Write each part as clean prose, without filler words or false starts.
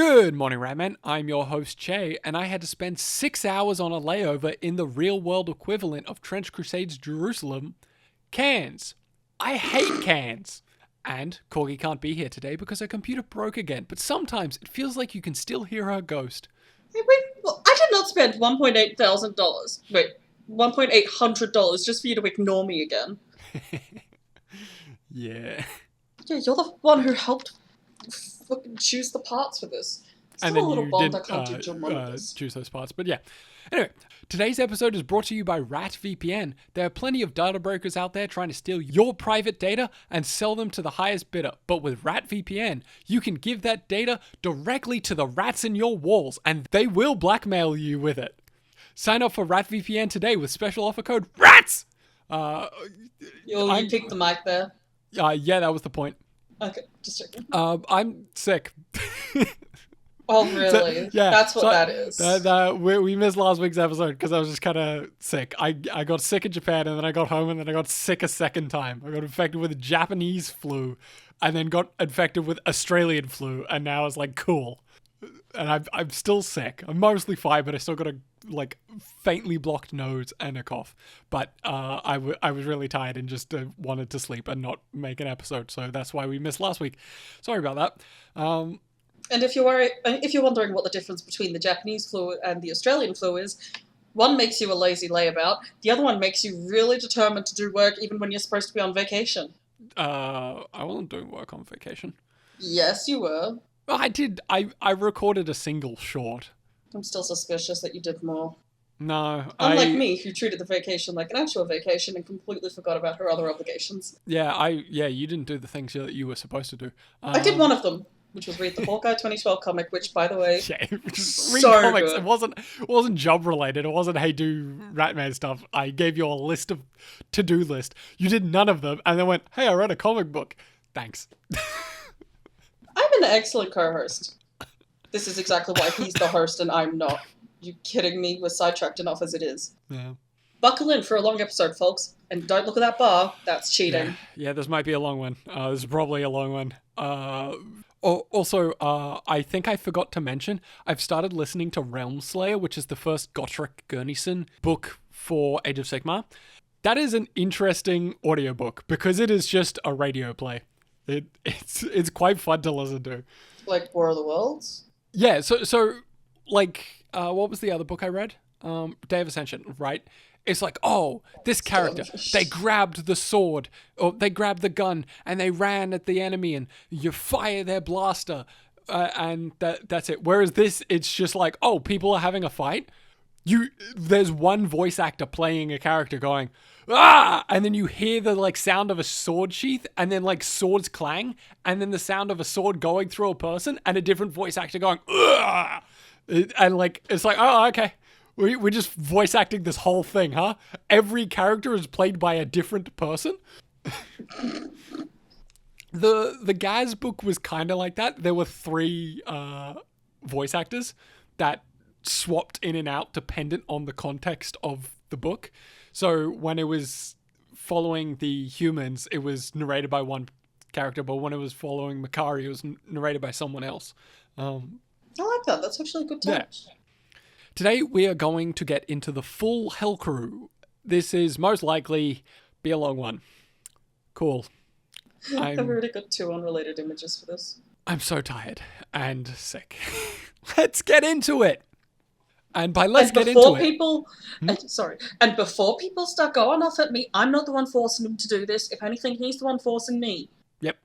Good morning, Ratman. I'm your host, Che, and I had to spend 6 hours on a layover in the real-world equivalent of Trench Crusade's Jerusalem, Cairns. I hate Cairns. And Corgi can't be here today because her computer broke again, but sometimes it feels like you can still hear her ghost. Hey, wait, well, I did not spend $1,800. Wait, $1,800 just for you to ignore me again. Yeah. Yeah, you're the one who helped fucking choose the parts for this. And then you didn't choose those parts, but yeah. Anyway, today's episode is brought to you by RatVPN. There are plenty of data brokers out there trying to steal your private data and sell them to the highest bidder. But with RatVPN, you can give that data directly to the rats in your walls, and they will blackmail you with it. Sign up for RatVPN today with special offer code RATS! You picked the mic there. Yeah, that was the point. Okay, just checking. I'm sick. Oh, really? So, yeah, that's what that is. We missed last week's episode because I was just kind of sick. I got sick in Japan, and then I got home, and then I got sick a second time. I got infected with Japanese flu, and then got infected with Australian flu, and now it's like, cool. And I'm still sick. I'm mostly fine, but I still got a faintly blocked nose and a cough. But I was really tired and just wanted to sleep and not make an episode, so that's why we missed last week. Sorry about that. And if you're wondering what the difference between the Japanese flu and the Australian flu is, one makes you a lazy layabout, the other one makes you really determined to do work even when you're supposed to be on vacation. I wasn't doing work on vacation. Yes, you were. I did. I recorded a single short. I'm still suspicious that you did more. No. Unlike me, who treated the vacation like an actual vacation and completely forgot about her other obligations. Yeah, you didn't do the things that you were supposed to do. I did one of them, which was read the Hawkeye 2012 comic, which, by the way, yeah, so comics. good. It wasn't job related. It wasn't, hey, do Ratman stuff. I gave you a list of to-do list. You did none of them, and then went, hey, I read a comic book. Thanks. I'm an excellent co-host. This is exactly why he's the host and I'm not. You kidding me? We're sidetracked enough as it is. Yeah. Buckle in for a long episode, folks. And don't look at that bar. That's cheating. Yeah, this might be a long one. This is probably a long one. Also, I think I forgot to mention, I've started listening to Realm Slayer, which is the first Goetic Warlock book for Age of Sigmar. That is an interesting audiobook because it is just a radio play. It's quite fun to listen to. Like War of the Worlds? Yeah, so what was the other book I read? Day of Ascension, right? It's like, oh, this character, they grabbed the sword, or they grabbed the gun, and they ran at the enemy, and you fire their blaster, and that's it. Whereas this, it's just like, oh, people are having a fight. There's one voice actor playing a character going, ah, and then you hear the sound of a sword sheath, and then swords clang, and then the sound of a sword going through a person, and a different voice actor going, ah, and it's like, oh, okay. We're just voice acting this whole thing, huh? Every character is played by a different person. The Gaz book was kind of like that. There were 3 voice actors that swapped in and out dependent on the context of the book. So when it was following the humans, it was narrated by one character, but when it was following Makari, it was narrated by someone else. I like that. That's actually a good touch. Yeah. Today, we are going to get into the full Hell Crew. This is most likely be a long one. Cool. I've already got 2 unrelated images for this. I'm so tired and sick. Let's get into it. And by let's get into it... And before people start going off at me, I'm not the one forcing them to do this. If anything, he's the one forcing me. Yep.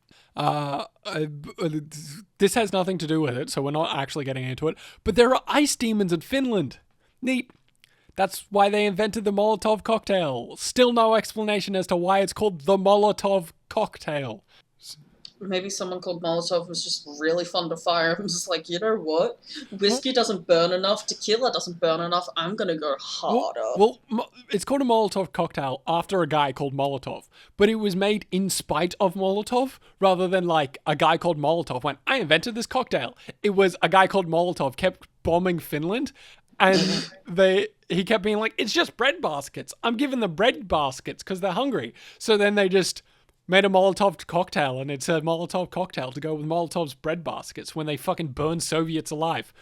This has nothing to do with it, so we're not actually getting into it. But there are ice demons in Finland. Neat. That's why they invented the Molotov cocktail. Still no explanation as to why it's called the Molotov cocktail. Maybe someone called Molotov was just really fun to fire. I'm just like, you know what? Whiskey doesn't burn enough. Tequila doesn't burn enough. I'm going to go harder. Well, it's called a Molotov cocktail after a guy called Molotov. But it was made in spite of Molotov rather than a guy called Molotov went, I invented this cocktail. It was a guy called Molotov kept bombing Finland. And he kept being like, it's just bread baskets. I'm giving them bread baskets because they're hungry. So then they just Made a Molotov cocktail, and it's a Molotov cocktail to go with Molotov's bread baskets when they fucking burn Soviets alive.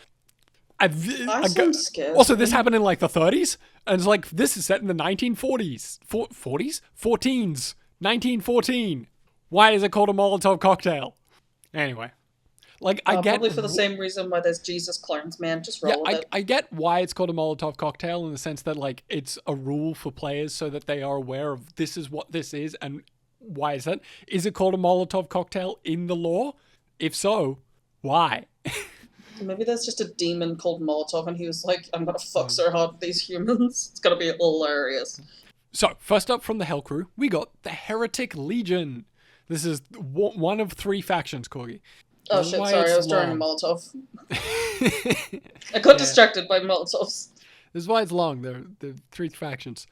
I'm scared. Also, this happened in like the 30s, and it's like, this is set in the 1940s. 40s? 14s. 1914. Why is it called a Molotov cocktail? Anyway. Like, I get... Probably for the same reason why there's Jesus clones, man. Just roll with it. I get why it's called a Molotov cocktail in the sense that, like, it's a rule for players so that they are aware of this is what this is and why is that. Is it called a Molotov cocktail in the lore? If so, why? Maybe there's just a demon called Molotov and he was like, I'm gonna fuck so hard with these humans. It's gonna be hilarious. So, first up from the Hell Crew, we got the Heretic Legion. This is one of 3 factions, Corgi. Oh shit, sorry, I was drawing a Molotov. I got distracted by Molotovs. This is why it's long. They're 3 factions.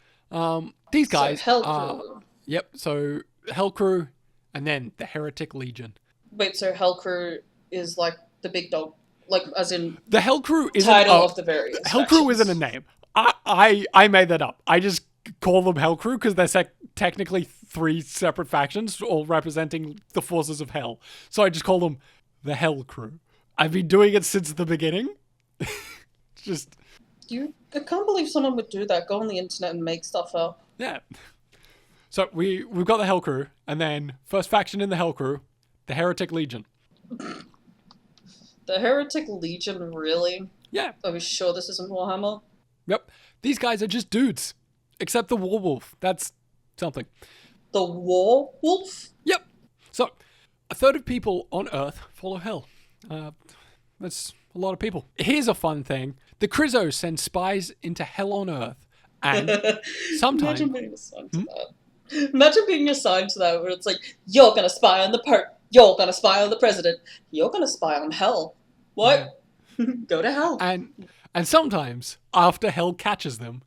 These guys... So, Hell Crew. Yep, so Hell Crew and then the Heretic Legion. Wait, so Hell Crew is like the big dog? Like, as in... The Hell Crew isn't... Title of the various Hell Crew isn't a name. I made that up. I just call them Hell Crew because they're technically 3 separate factions, all representing the forces of Hell. So I just call them the Hell Crew. I've been doing it since the beginning. Just... I can't believe someone would do that. Go on the internet and make stuff up. Yeah. So we've got the Hell Crew, and then first faction in the Hell Crew, the Heretic Legion. The Heretic Legion, really? Yeah. Are we sure this isn't Warhammer? Yep. These guys are just dudes. Except the Warwolf. That's something. The Warwolf? Yep. So, a third of people on Earth follow Hell. That's a lot of people. Here's a fun thing. The Crizzos send spies into Hell on Earth. And sometimes... Imagine being assigned to that. Imagine being assigned to that where it's like, you're gonna spy on the you're gonna spy on the president. You're gonna spy on Hell. What? Yeah. Go to Hell. And sometimes, after Hell catches them,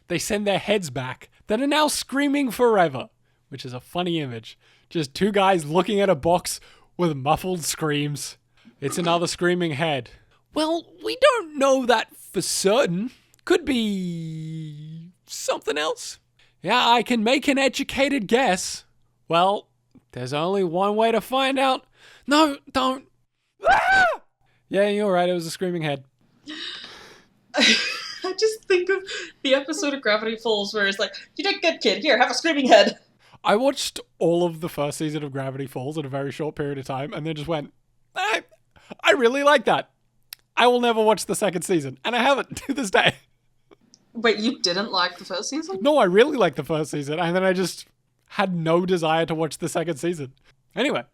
they send their heads back that are now screaming forever, which is a funny image. Just 2 guys looking at a box with muffled screams. It's another screaming head. Well, we don't know that for certain. Could be something else. Yeah, I can make an educated guess. Well, there's only one way to find out. No, don't. Ah! Yeah, you're right. It was a screaming head. I just think of the episode of Gravity Falls where it's like, you did good, kid. Here, have a screaming head. I watched all of the first season of Gravity Falls in a very short period of time and then just went, I really like that. I will never watch the second season. And I haven't to this day. Wait, you didn't like the first season? No, I really liked the first season. And then I just had no desire to watch the second season. Anyway.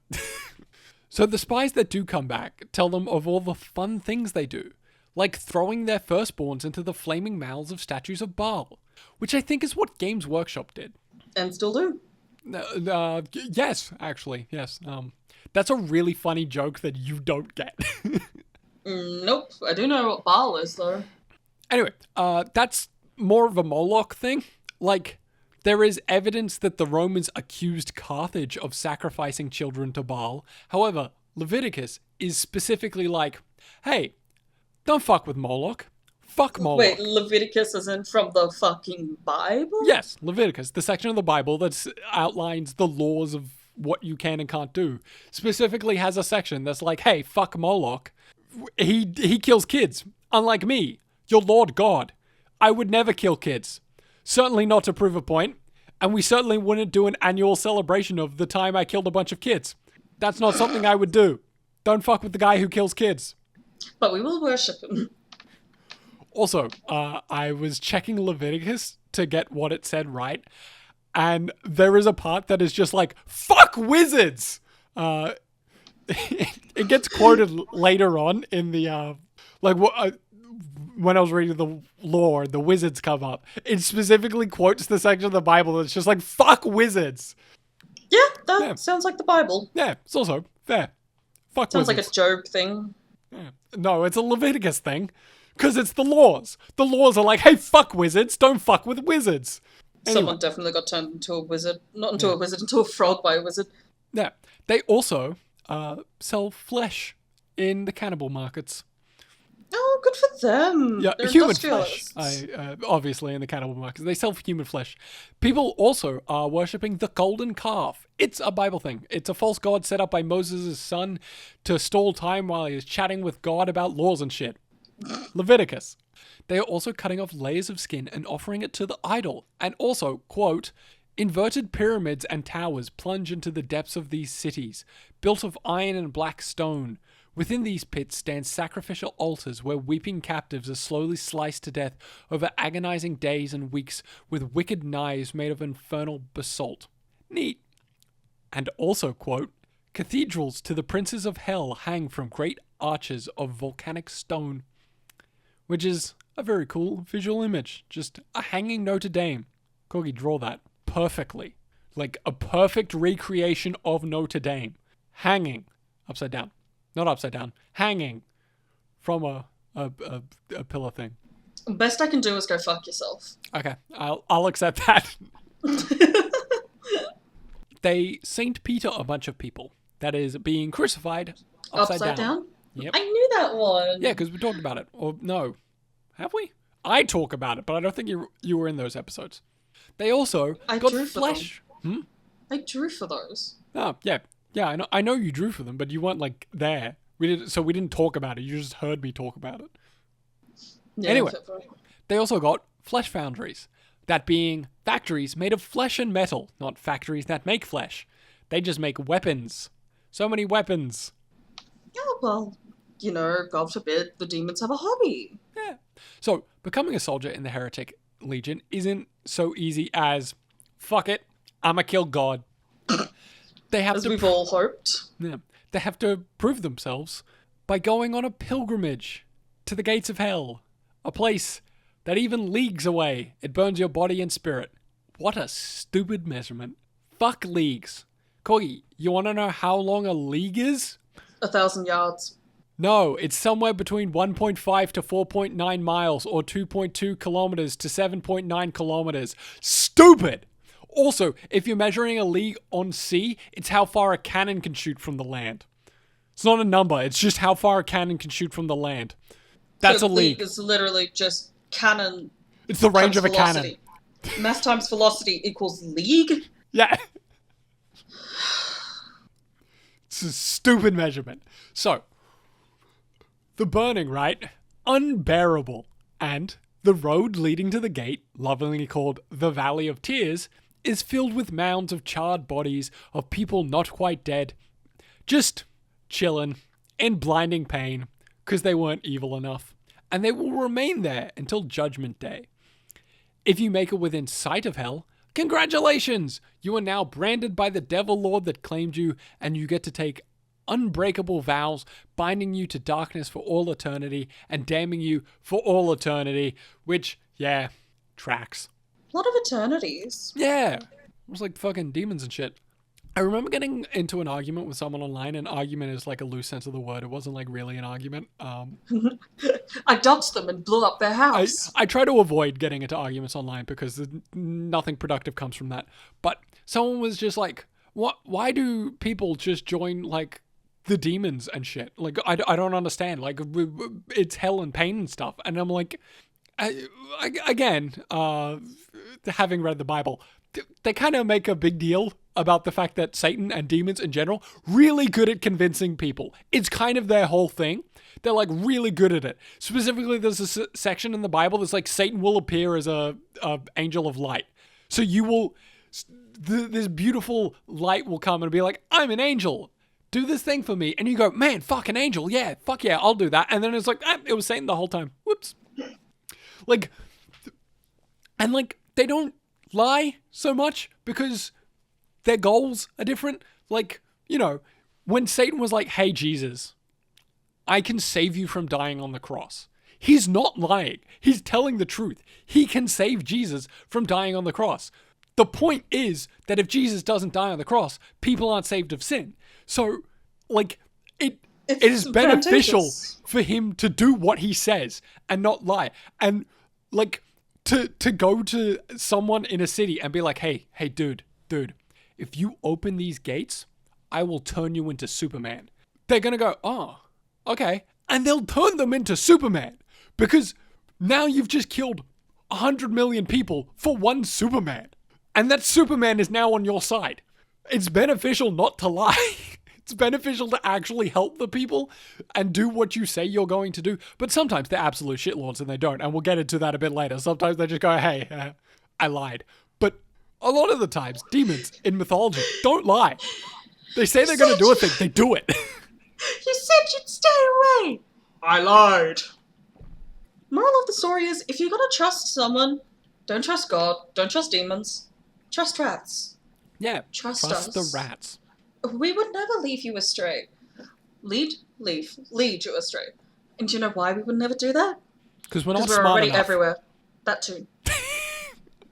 So the spies that do come back tell them of all the fun things they do. Like throwing their firstborns into the flaming mouths of statues of Baal. Which I think is what Games Workshop did. And still do. Yes, actually. Yes. That's a really funny joke that you don't get. Nope. I do know what Baal is, though. Anyway, that's more of a Moloch thing. Like, there is evidence that the Romans accused Carthage of sacrificing children to Baal. However, Leviticus is specifically like, hey, don't fuck with Moloch. Fuck Moloch. Wait, Leviticus isn't from the fucking Bible? Yes, Leviticus, the section of the Bible that outlines the laws of what you can and can't do, specifically has a section that's like, hey, fuck Moloch. He kills kids, unlike me, your Lord God. I would never kill kids. Certainly not to prove a point, and we certainly wouldn't do an annual celebration of the time I killed a bunch of kids. That's not something I would do. Don't fuck with the guy who kills kids. But we will worship him. Also, I was checking Leviticus to get what it said right, and there is a part that is just like, fuck wizards! It gets quoted later on in the, when I was reading the lore, the wizards come up. It specifically quotes the section of the Bible that's just like, fuck wizards! Yeah, that sounds like the Bible. Yeah, it's also fair. Fuck sounds wizards. like a Job thing. Yeah. No, it's a Leviticus thing. Because it's the laws. The laws are like, hey, fuck wizards. Don't fuck with wizards. Anyway. Someone definitely got turned into a wizard. Not into a wizard, into a frog by a wizard. Yeah. They also sell flesh in the cannibal markets. Oh, good for them. Yeah, They're human flesh. industrialists. Obviously, in the cannibal markets, they sell human flesh. People also are worshipping the golden calf. It's a Bible thing. It's a false god set up by Moses' son to stall time while he is chatting with God about laws and shit. Leviticus. They are also cutting off layers of skin and offering it to the idol. And also, quote, inverted pyramids and towers plunge into the depths of these cities, built of iron and black stone. Within these pits stand sacrificial altars where weeping captives are slowly sliced to death over agonizing days and weeks with wicked knives made of infernal basalt. Neat. And also, quote, cathedrals to the princes of hell hang from great arches of volcanic stone. Which is a very cool visual image. Just a hanging Notre Dame. Corgi, draw that perfectly. Like a perfect recreation of Notre Dame. Hanging. Upside down. Not upside down. Hanging from a pillar thing. Best I can do is go fuck yourself. Okay, I'll accept that. They Saint Peter a bunch of people. That is being crucified upside down. Yep. I knew that one. Yeah, because we talked about it. Or no, have we? I talk about it, but I don't think you were in those episodes. They also got flesh. I drew for those. Oh yeah. Yeah, I know you drew for them, but you weren't like there. We didn't talk about it. You just heard me talk about it. Yeah, anyway, they also got flesh foundries. That being factories made of flesh and metal, not factories that make flesh. They just make weapons. So many weapons. Yeah, well, God forbid the demons have a hobby. Yeah. So becoming a soldier in the Heretic Legion isn't so easy as, fuck it, I'ma kill God. They have As we've all hoped. Yeah, they have to prove themselves by going on a pilgrimage to the gates of hell, a place that even leagues away, it burns your body and spirit. What a stupid measurement. Fuck leagues. Corgi, you want to know how long a league is? 1,000 yards. No, it's somewhere between 1.5 to 4.9 miles or 2.2 kilometers to 7.9 kilometers. Stupid! Also, if you're measuring a league on sea, it's how far a cannon can shoot from the land. It's not a number, it's just how far a cannon can shoot from the land. That's so a league. Is literally just cannon. It's the range of a cannon. Mass times velocity equals league? Yeah. It's a stupid measurement. So, the burning, right? Unbearable. And the road leading to the gate, lovingly called the Valley of Tears, is filled with mounds of charred bodies of people not quite dead, just chillin' in blinding pain because they weren't evil enough. And they will remain there until Judgment Day. If you make it within sight of hell, congratulations! You are now branded by the devil lord that claimed you, and you get to take unbreakable vows binding you to darkness for all eternity and damning you for all eternity, which, yeah, tracks. A lot of eternities. Yeah. It was like fucking demons and shit. I remember getting into an argument with someone online, and argument is like a loose sense of the word. It wasn't like really an argument. I doxed them and blew up their house. I try to avoid getting into arguments online because nothing productive comes from that. But someone was just like, "What? Why do people just join like the demons and shit? Like, I don't understand. Like, it's hell and pain and stuff." And I'm like, again, having read the Bible, they kind of make a big deal about the fact that Satan and demons in general really good at convincing people. It's kind of their whole thing. They're like really good at it. Specifically, there's a section in the Bible that's like Satan will appear as a angel of light. So you will, this beautiful light will come and be like, I'm an angel. Do this thing for me. And you go, man, fuck an angel. Yeah, fuck yeah, I'll do that. And then it's like, it was Satan the whole time. Whoops. Like, and like, they don't lie so much because their goals are different. Like, when Satan was like, hey, Jesus, I can save you from dying on the cross. He's not lying. He's telling the truth. He can save Jesus from dying on the cross. The point is that if Jesus doesn't die on the cross, people aren't saved of sin. So, like, it is beneficial for him to do what he says and not lie. And, like, to go to someone in a city and be like, hey, dude, if you open these gates, I will turn you into Superman. They're going to go, oh, okay. and they'll turn them into Superman. Because now you've just killed 100 million people for one Superman. And that Superman is now on your side. It's beneficial not to lie. It's beneficial to actually help the people and do what you say you're going to do. But sometimes they're absolute shitlords and they don't. And we'll get into that a bit later. Sometimes they just go, hey, I lied. But a lot of the times, demons in mythology don't lie. They say they're going to do a thing. They do it. You said you'd stay away. I lied. Moral of the story is, if you're going to trust someone, don't trust God, don't trust demons, trust rats. Yeah, trust us. the rats. We would never leave you astray. Lead you astray. And do you know why we would never do that? Because we're not we're smart already enough. Everywhere. That too.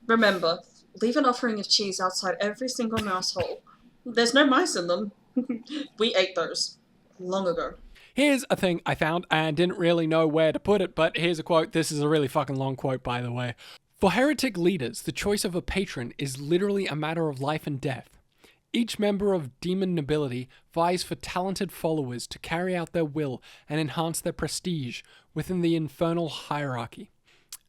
Remember, leave an offering of cheese outside every single mouse hole. There's no mice in them. We ate those long ago. Here's a thing I found and didn't really know where to put it, but here's a quote. This is a really fucking long quote, by the way. For heretic leaders, the choice of a patron is literally a matter of life and death. Each member of demon nobility vies for talented followers to carry out their will and enhance their prestige within the infernal hierarchy.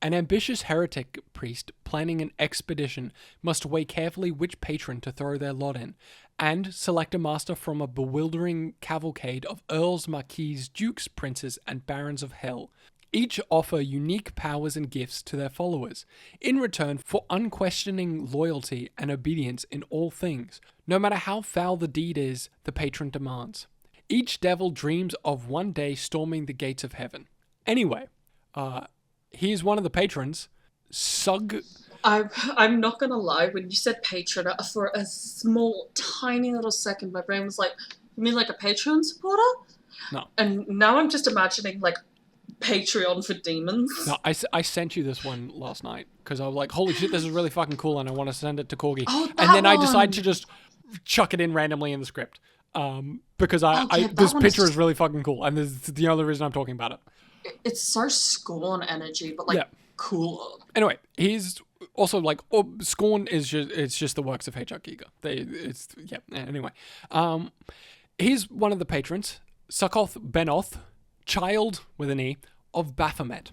An ambitious heretic priest planning an expedition must weigh carefully which patron to throw their lot in, and select a master from a bewildering cavalcade of earls, marquises, dukes, princes, and barons of hell. Each offer unique powers and gifts to their followers, in return for unquestioning loyalty and obedience in all things, no matter how foul the deed is the patron demands. Each devil dreams of one day storming the gates of heaven. Anyway, here's one of the patrons, Sug... I'm not gonna lie, when you said patron, for a small, tiny little second, my brain was like, you mean like a Patreon supporter? No. And now I'm just imagining, like, Patreon for demons. No, I sent you this one last night because I was like, holy shit, this is really fucking cool and I want to send it to Corgi. Oh, that and then one. I decided to just chuck it in randomly in the script. Because this one picture is is really fucking cool and this is the only reason I'm talking about it. It's so Scorn energy, but, like, cooler. Anyway, he's also like, Scorn is just the works of H.R. Giger. Anyway. He's one of the patrons, Succoth Benoth, child with an E, of Baphomet.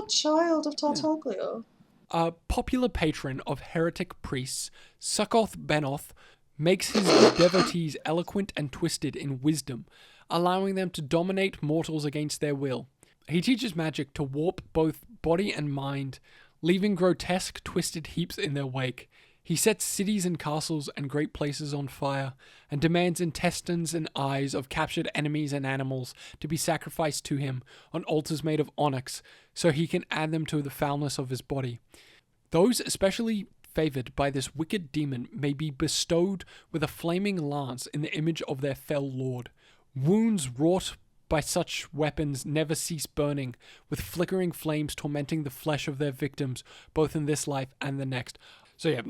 Child of Tartaglia. A popular patron of heretic priests, Succoth Benoth makes his devotees eloquent and twisted in wisdom, allowing them to dominate mortals against their will. He teaches magic to warp both body and mind, leaving grotesque, twisted heaps in their wake. He sets cities and castles and great places on fire, and demands intestines and eyes of captured enemies and animals to be sacrificed to him on altars made of onyx, so he can add them to the foulness of his body. Those especially favored by this wicked demon may be bestowed with a flaming lance in the image of their fell lord. Wounds wrought by such weapons never cease burning, with flickering flames tormenting the flesh of their victims, both in this life and the next. So yeah,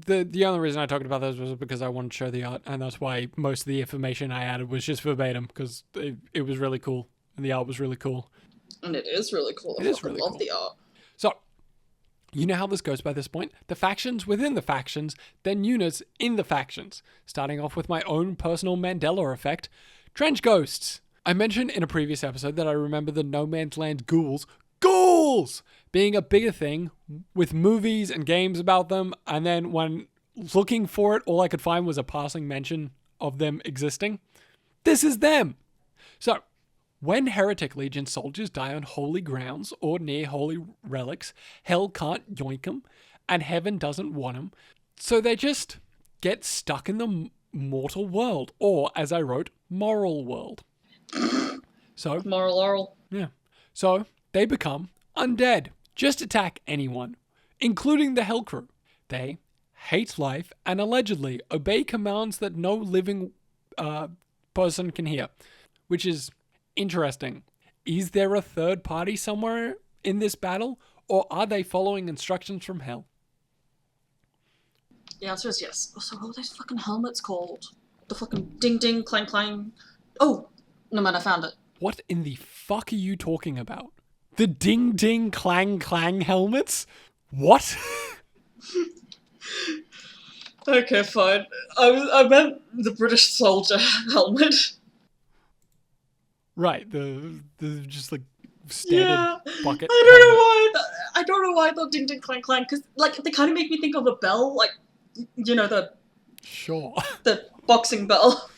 the only reason I talked about those was because I wanted to show the art, and that's why most of the information I added was just verbatim, because it was really cool, and the art was really cool. And it is really cool. I fucking love the art. So, you know how this goes by this point? The factions within the factions, then units in the factions. Starting off with my own personal Mandela effect, Trench Ghosts. I mentioned in a previous episode that I remember the No Man's Land ghouls being a bigger thing with movies and games about them, and then when looking for it, all I could find was a passing mention of them existing. This is them! So, when Heretic Legion soldiers die on holy grounds or near holy relics, hell can't yoink them, and heaven doesn't want them, so they just get stuck in the mortal world, or, as I wrote, moral world. So, moral oral. Yeah. So, they become undead. Just attack anyone, including the Hell Crew. They hate life and allegedly obey commands that no living person can hear, which is interesting. Is there a third party somewhere in this battle, or are they following instructions from hell? The answer is yes. So what are those fucking helmets called? The fucking ding ding clang clang. Oh, no man, I found it. What in the fuck are you talking about? The ding ding clang clang helmets? What? Okay, fine. I meant the British soldier helmet. Right, the just like standard bucket. I don't know why the ding ding clang clang, because like they kind of make me think of a bell, like Sure. the boxing bell.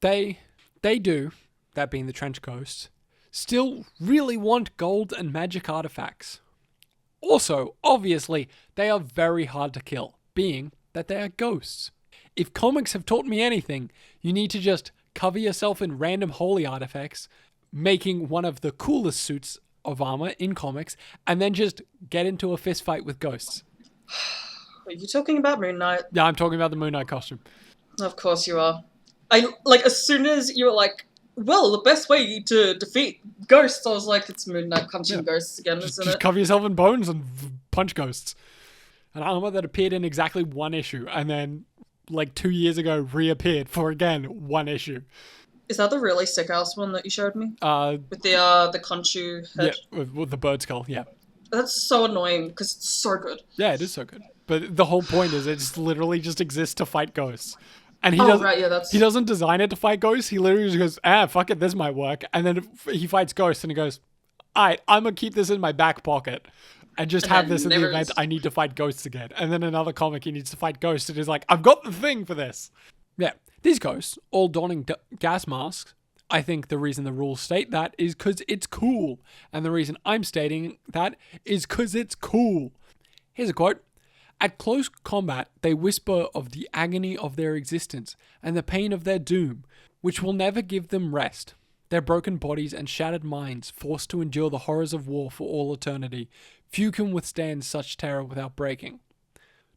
They do, that being the Trench Ghosts, still really want gold and magic artifacts. Also, obviously, they are very hard to kill, being that they are ghosts. If comics have taught me anything, you need to just cover yourself in random holy artifacts, making one of the coolest suits of armor in comics, and then just get into a fist fight with ghosts. Are you talking about Moon Knight? Yeah, I'm talking about the Moon Knight costume. Of course you are. As soon as you were like, well, the best way to defeat ghosts, I was like, it's Moon Knight punching ghosts again, isn't Just it? cover yourself in bones and punch ghosts. An armor that appeared in exactly one issue, and then, like 2 years ago, reappeared for, again, one issue. Is that the really sick ass one that you showed me? With the Khonshu head? Yeah, with the bird skull, yeah. That's so annoying, because it's so good. Yeah, it is so good. But the whole point is it just literally just exists to fight ghosts. And he he doesn't design it to fight ghosts. He literally just goes, fuck it, this might work. And then he fights ghosts and he goes, alright, I'm going to keep this in my back pocket and just have this in the event I need to fight ghosts again. And then another comic he needs to fight ghosts and he's like, I've got the thing for this. Yeah, these ghosts, all donning gas masks, I think the reason the rules state that is because it's cool. And the reason I'm stating that is because it's cool. Here's a quote. At close combat, they whisper of the agony of their existence and the pain of their doom, which will never give them rest. Their broken bodies and shattered minds, forced to endure the horrors of war for all eternity, few can withstand such terror without breaking.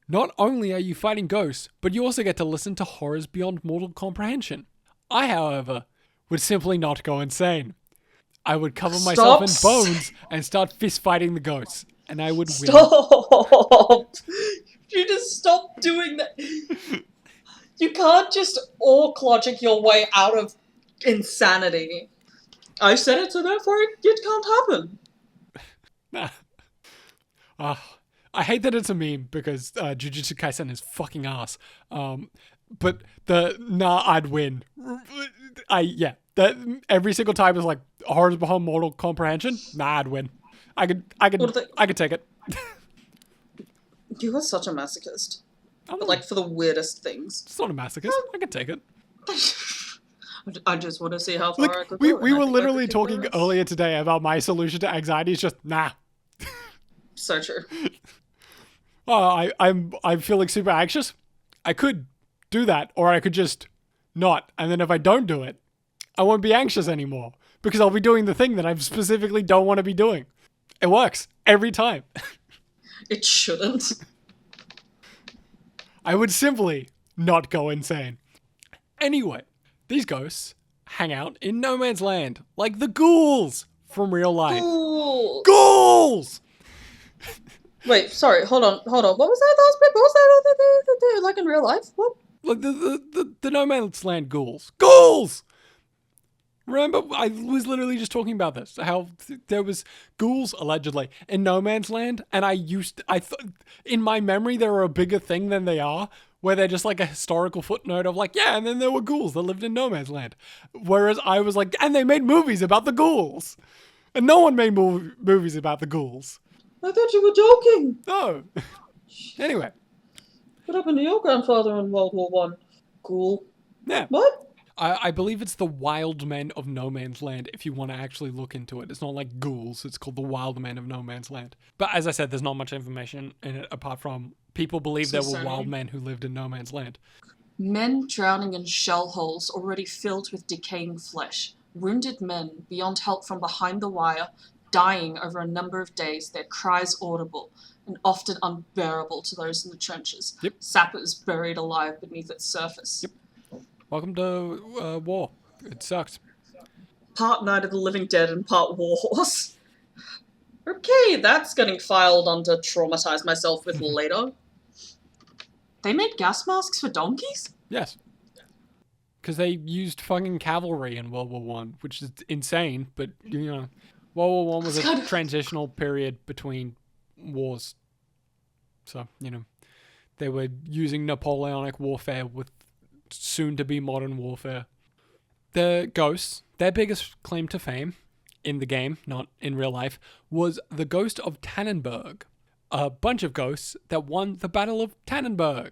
Not only are you fighting ghosts, but you also get to listen to horrors beyond mortal comprehension. I, however, would simply not go insane. I would cover myself in bones and start fist fighting the ghosts. And I would win. Stop! You just stop doing that. You can't just orc logic your way out of insanity. I said it, so therefore it can't happen. Nah. I hate that it's a meme because Jujutsu Kaisen is fucking ass. But I'd win. That every single time is like horrors behind mortal comprehension. Nah, I'd win. I could take it. You are such a masochist. But like for the weirdest things. It's not a masochist. I could take it. I just want to see how far I could we go. We were literally talking earlier today about my solution to anxiety is just nah. So true. I'm feeling super anxious. I could do that, or I could just not. And then if I don't do it, I won't be anxious anymore because I'll be doing the thing that I specifically don't want to be doing. It works every time. It shouldn't. I would simply not go insane. Anyway, these ghosts hang out in no man's land, like the ghouls from real life. Ghouls! Wait, sorry, hold on. What was that last bit? What was that? Like in real life? What? Like the no man's land ghouls. Ghouls! Remember, I was literally just talking about this, how there was ghouls, allegedly, in no man's land, and I thought, in my memory, they were a bigger thing than they are, where they're just like a historical footnote of like, yeah, and then there were ghouls that lived in no man's land. Whereas I was like, and they made movies about the ghouls. And no one made movies about the ghouls. I thought you were joking. No. Anyway. What happened to your grandfather in World War One? Ghoul. Yeah. What? I believe it's the Wild Men of No Man's Land, if you want to actually look into it. It's not like ghouls, it's called the Wild Men of No Man's Land. But as I said, there's not much information in it apart from people believe there were wild men who lived in No Man's Land. Men drowning in shell holes already filled with decaying flesh. Wounded men, beyond help from behind the wire, dying over a number of days, their cries audible, and often unbearable to those in the trenches. Yep. Sappers buried alive beneath its surface. Yep. Welcome to war. It sucks. Part Night of the Living Dead and part War Horse. Okay, that's getting filed under traumatize myself with later. They made gas masks for donkeys? Yes. Because they used fucking cavalry in World War One, which is insane, but, you know, World War One was a transitional period between wars. So, you know, they were using Napoleonic warfare with soon-to-be modern warfare. the ghosts, their biggest claim to fame in the game, not in real life, was the ghost of Tannenberg. A bunch of ghosts that won the Battle of Tannenberg,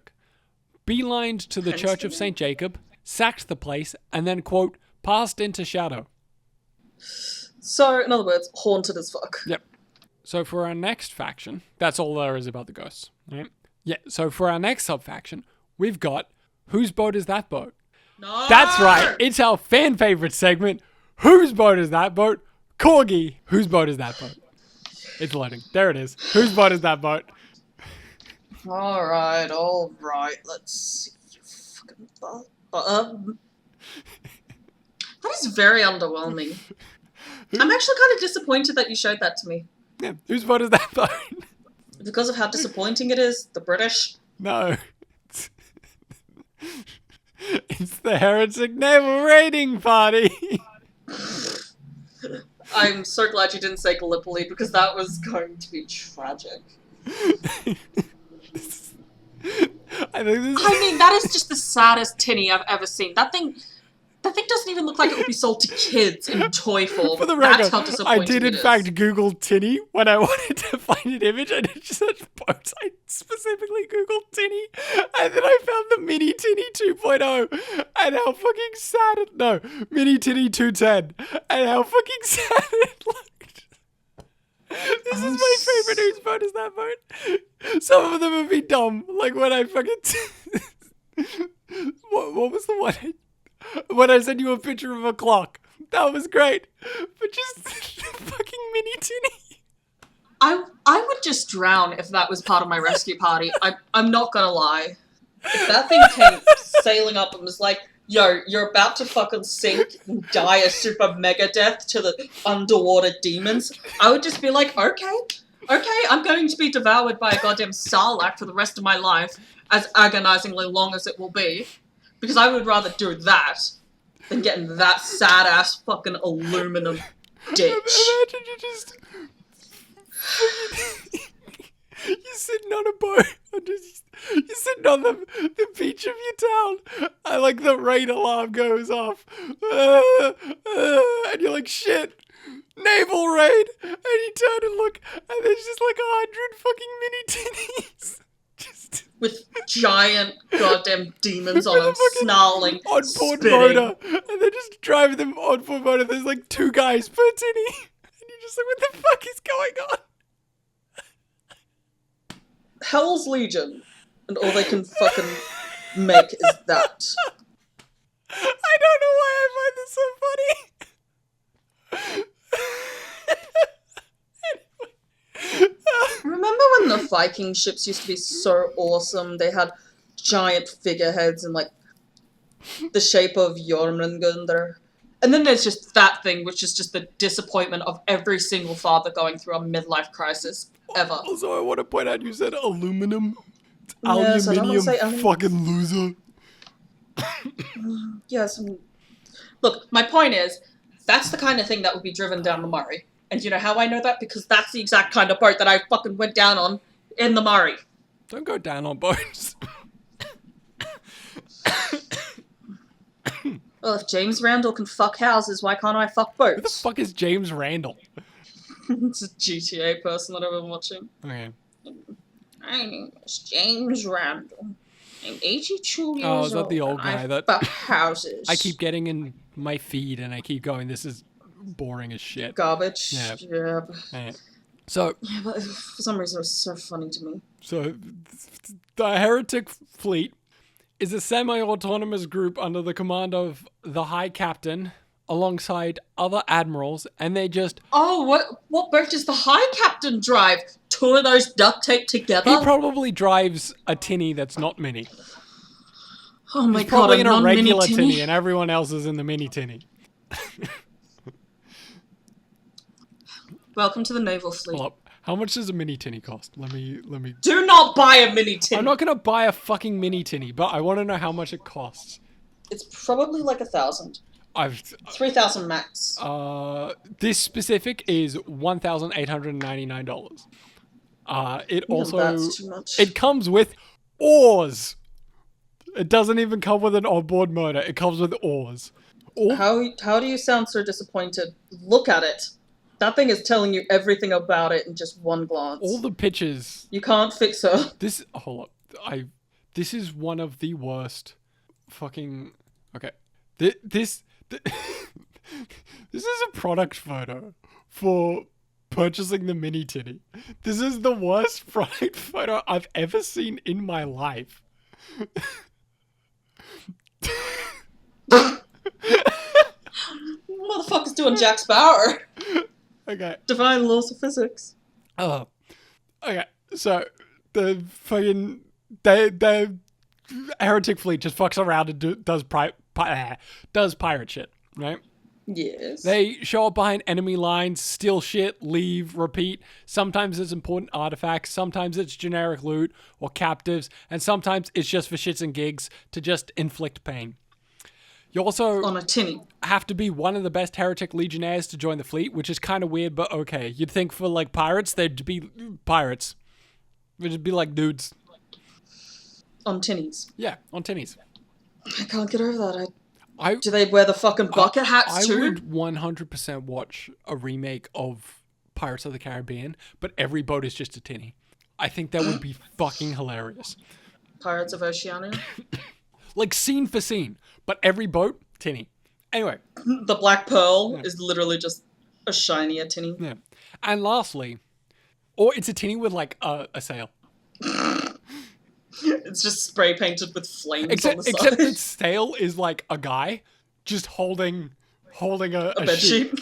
beelined to the Church of St. Jacob, sacked the place, and then, quote, passed into shadow. So, in other words, haunted as fuck. Yep. So for our next faction, that's all there is about the ghosts, right? Yeah, so for our next sub-faction, we've got Whose Boat Is That Boat? No! That's right, it's our fan favorite segment. Whose boat is that boat? Corgi. Whose boat is that boat? It's loading. There it is. Whose boat is that boat? Alright. Let's see. You fucking that is very underwhelming. I'm actually kind of disappointed that you showed that to me. Yeah, whose boat is that boat? Because of how disappointing it is, the British. No. It's the Heretic Naval Raiding Party. I'm so glad you didn't say Gallipoli, because that was going to be tragic. I mean, that is just the saddest tinny I've ever seen. That thing doesn't even look like it would be sold to kids in toy form. For the record, that's how disappointing I did in fact Google tinny when I wanted to find an image. I did search boats. I specifically Googled tinny, and then I found the mini tinny 2.0, and how fucking sad it. No, mini tinny 210, and how fucking sad it looked. This is my favorite. Whose boat is that boat? Some of them have been dumb, like when I fucking. What was the one? When I sent you a picture of a clock. That was great. But just fucking mini tinny. I would just drown if that was part of my rescue party. I'm not gonna lie. If that thing came sailing up and was like, yo, you're about to fucking sink and die a super mega death to the underwater demons, I would just be like, okay, I'm going to be devoured by a goddamn sarlacc for the rest of my life, as agonizingly long as it will be. Because I would rather do that than get in that sad-ass fucking aluminum ditch. Imagine you just... You're sitting on a boat. You're sitting on the beach of your town. And like the rain alarm goes off. And you're like, shit. Naval raid. And you turn and look. And there's just like 100 fucking mini tinnies. With giant goddamn demons on them, snarling, onboard spitting. motor, and they're just driving them onboard motor. There's like 2 guys per tinny, and you're just like, what the fuck is going on? Hell's Legion, and all they can fucking make is that. I don't know why I find this so funny. Remember when the Viking ships used to be so awesome? They had giant figureheads and like the shape of Jormungandr. And then there's just that thing, which is just the disappointment of every single father going through a midlife crisis ever. Also, I want to point out you said aluminum. It's Yes, I don't want to say aluminium, fucking loser. Yes. Look, my point is, that's the kind of thing that would be driven down the Murray. And you know how I know that? Because that's the exact kind of boat that I fucking went down on in the Murray. Don't go down on boats. Well, if James Randall can fuck houses, why can't I fuck boats? Who the fuck is James Randall? It's a GTA person that I've been watching. Okay. My name is James Randall. I'm 82 years old. Oh, is that the old guy that... fuck houses. I keep getting in my feed and I keep going, this is boring as shit. Garbage. Yeah. Yeah. Yeah. So... Yeah, but for some reason it was so funny to me. So, the Heretic fleet is a semi-autonomous group under the command of the High Captain, alongside other admirals, and they just... Oh, what boat does the High Captain drive? 2 of those duct taped together? He probably drives a tinny that's not mini. Oh my He's god, probably a in a non-mini regular tinny? tinny, and everyone else is in the mini tinny. Welcome to the naval fleet. Hold up. How much does a mini tinny cost? Let me... Do not buy a mini tinny! I'm not gonna buy a fucking mini tinny, but I want to know how much it costs. It's probably like 1,000. 3,000 max. This specific is $1,899. It also... That's too much. It comes with oars! It doesn't even come with an onboard motor. It comes with oars. All, How do you sound so disappointed? Look at it. That thing is telling you everything about it in just one all glance. the pictures. You can't fix her. Hold up. This is one of the worst fucking. Okay. This is a product photo for purchasing the mini titty. This is the worst product photo I've ever seen in my life. Motherfucker's doing Jack Sparrow. Okay. Divine laws of physics. Okay. So the fucking the heretic fleet just fucks around and does pirate shit, right? Yes. They show up behind enemy lines, steal shit, leave, repeat. Sometimes it's important artifacts, sometimes it's generic loot or captives, and sometimes it's just for shits and gigs to just inflict pain. You also On a tinny. have to be one of the best Heretic Legionnaires to join the fleet, which is kind of weird, but okay. You'd think for like pirates, they'd be pirates. It'd be like dudes. On tinnies. Yeah, on tinnies. I can't get over that. I Do they wear the fucking bucket hats too? I would 100% watch a remake of Pirates of the Caribbean, but every boat is just a tinny. I think that would be fucking hilarious. Pirates of Oceania. Like scene for scene, but every boat, tinny. Anyway. The Black Pearl is literally just a shinier tinny. Yeah. And lastly, or it's a tinny with like a sail. It's just spray painted with flames on the side. Except its sail is like a guy just holding a bed sheet.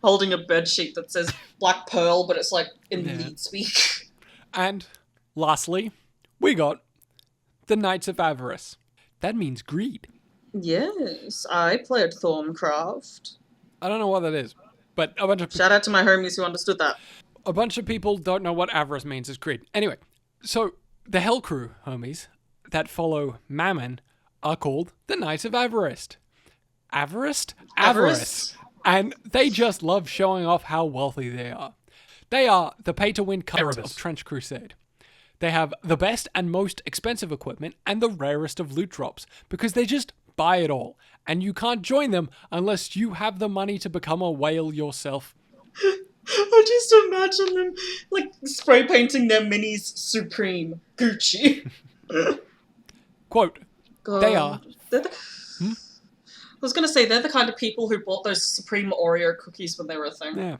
Holding a bed sheet that says Black Pearl, but it's like in lead speak. And lastly, we got the Knights of Avarice. That means greed. Yes, I played Thorncraft. I don't know what that is, but Shout out to my homies who understood that. A bunch of people don't know what avarice means as greed. Anyway, so the Hell Crew, homies, that follow Mammon are called the Knights of Avarice. Avarice. And they just love showing off how wealthy they are. They are the pay-to-win cult of Trench Crusade. They have the best and most expensive equipment and the rarest of loot drops because they just buy it all. And you can't join them unless you have the money to become a whale yourself. I just imagine them like spray painting their minis Supreme Gucci. Quote, God. they are... I was going to say, they're the kind of people who bought those Supreme Oreo cookies when they were a thing. Yeah.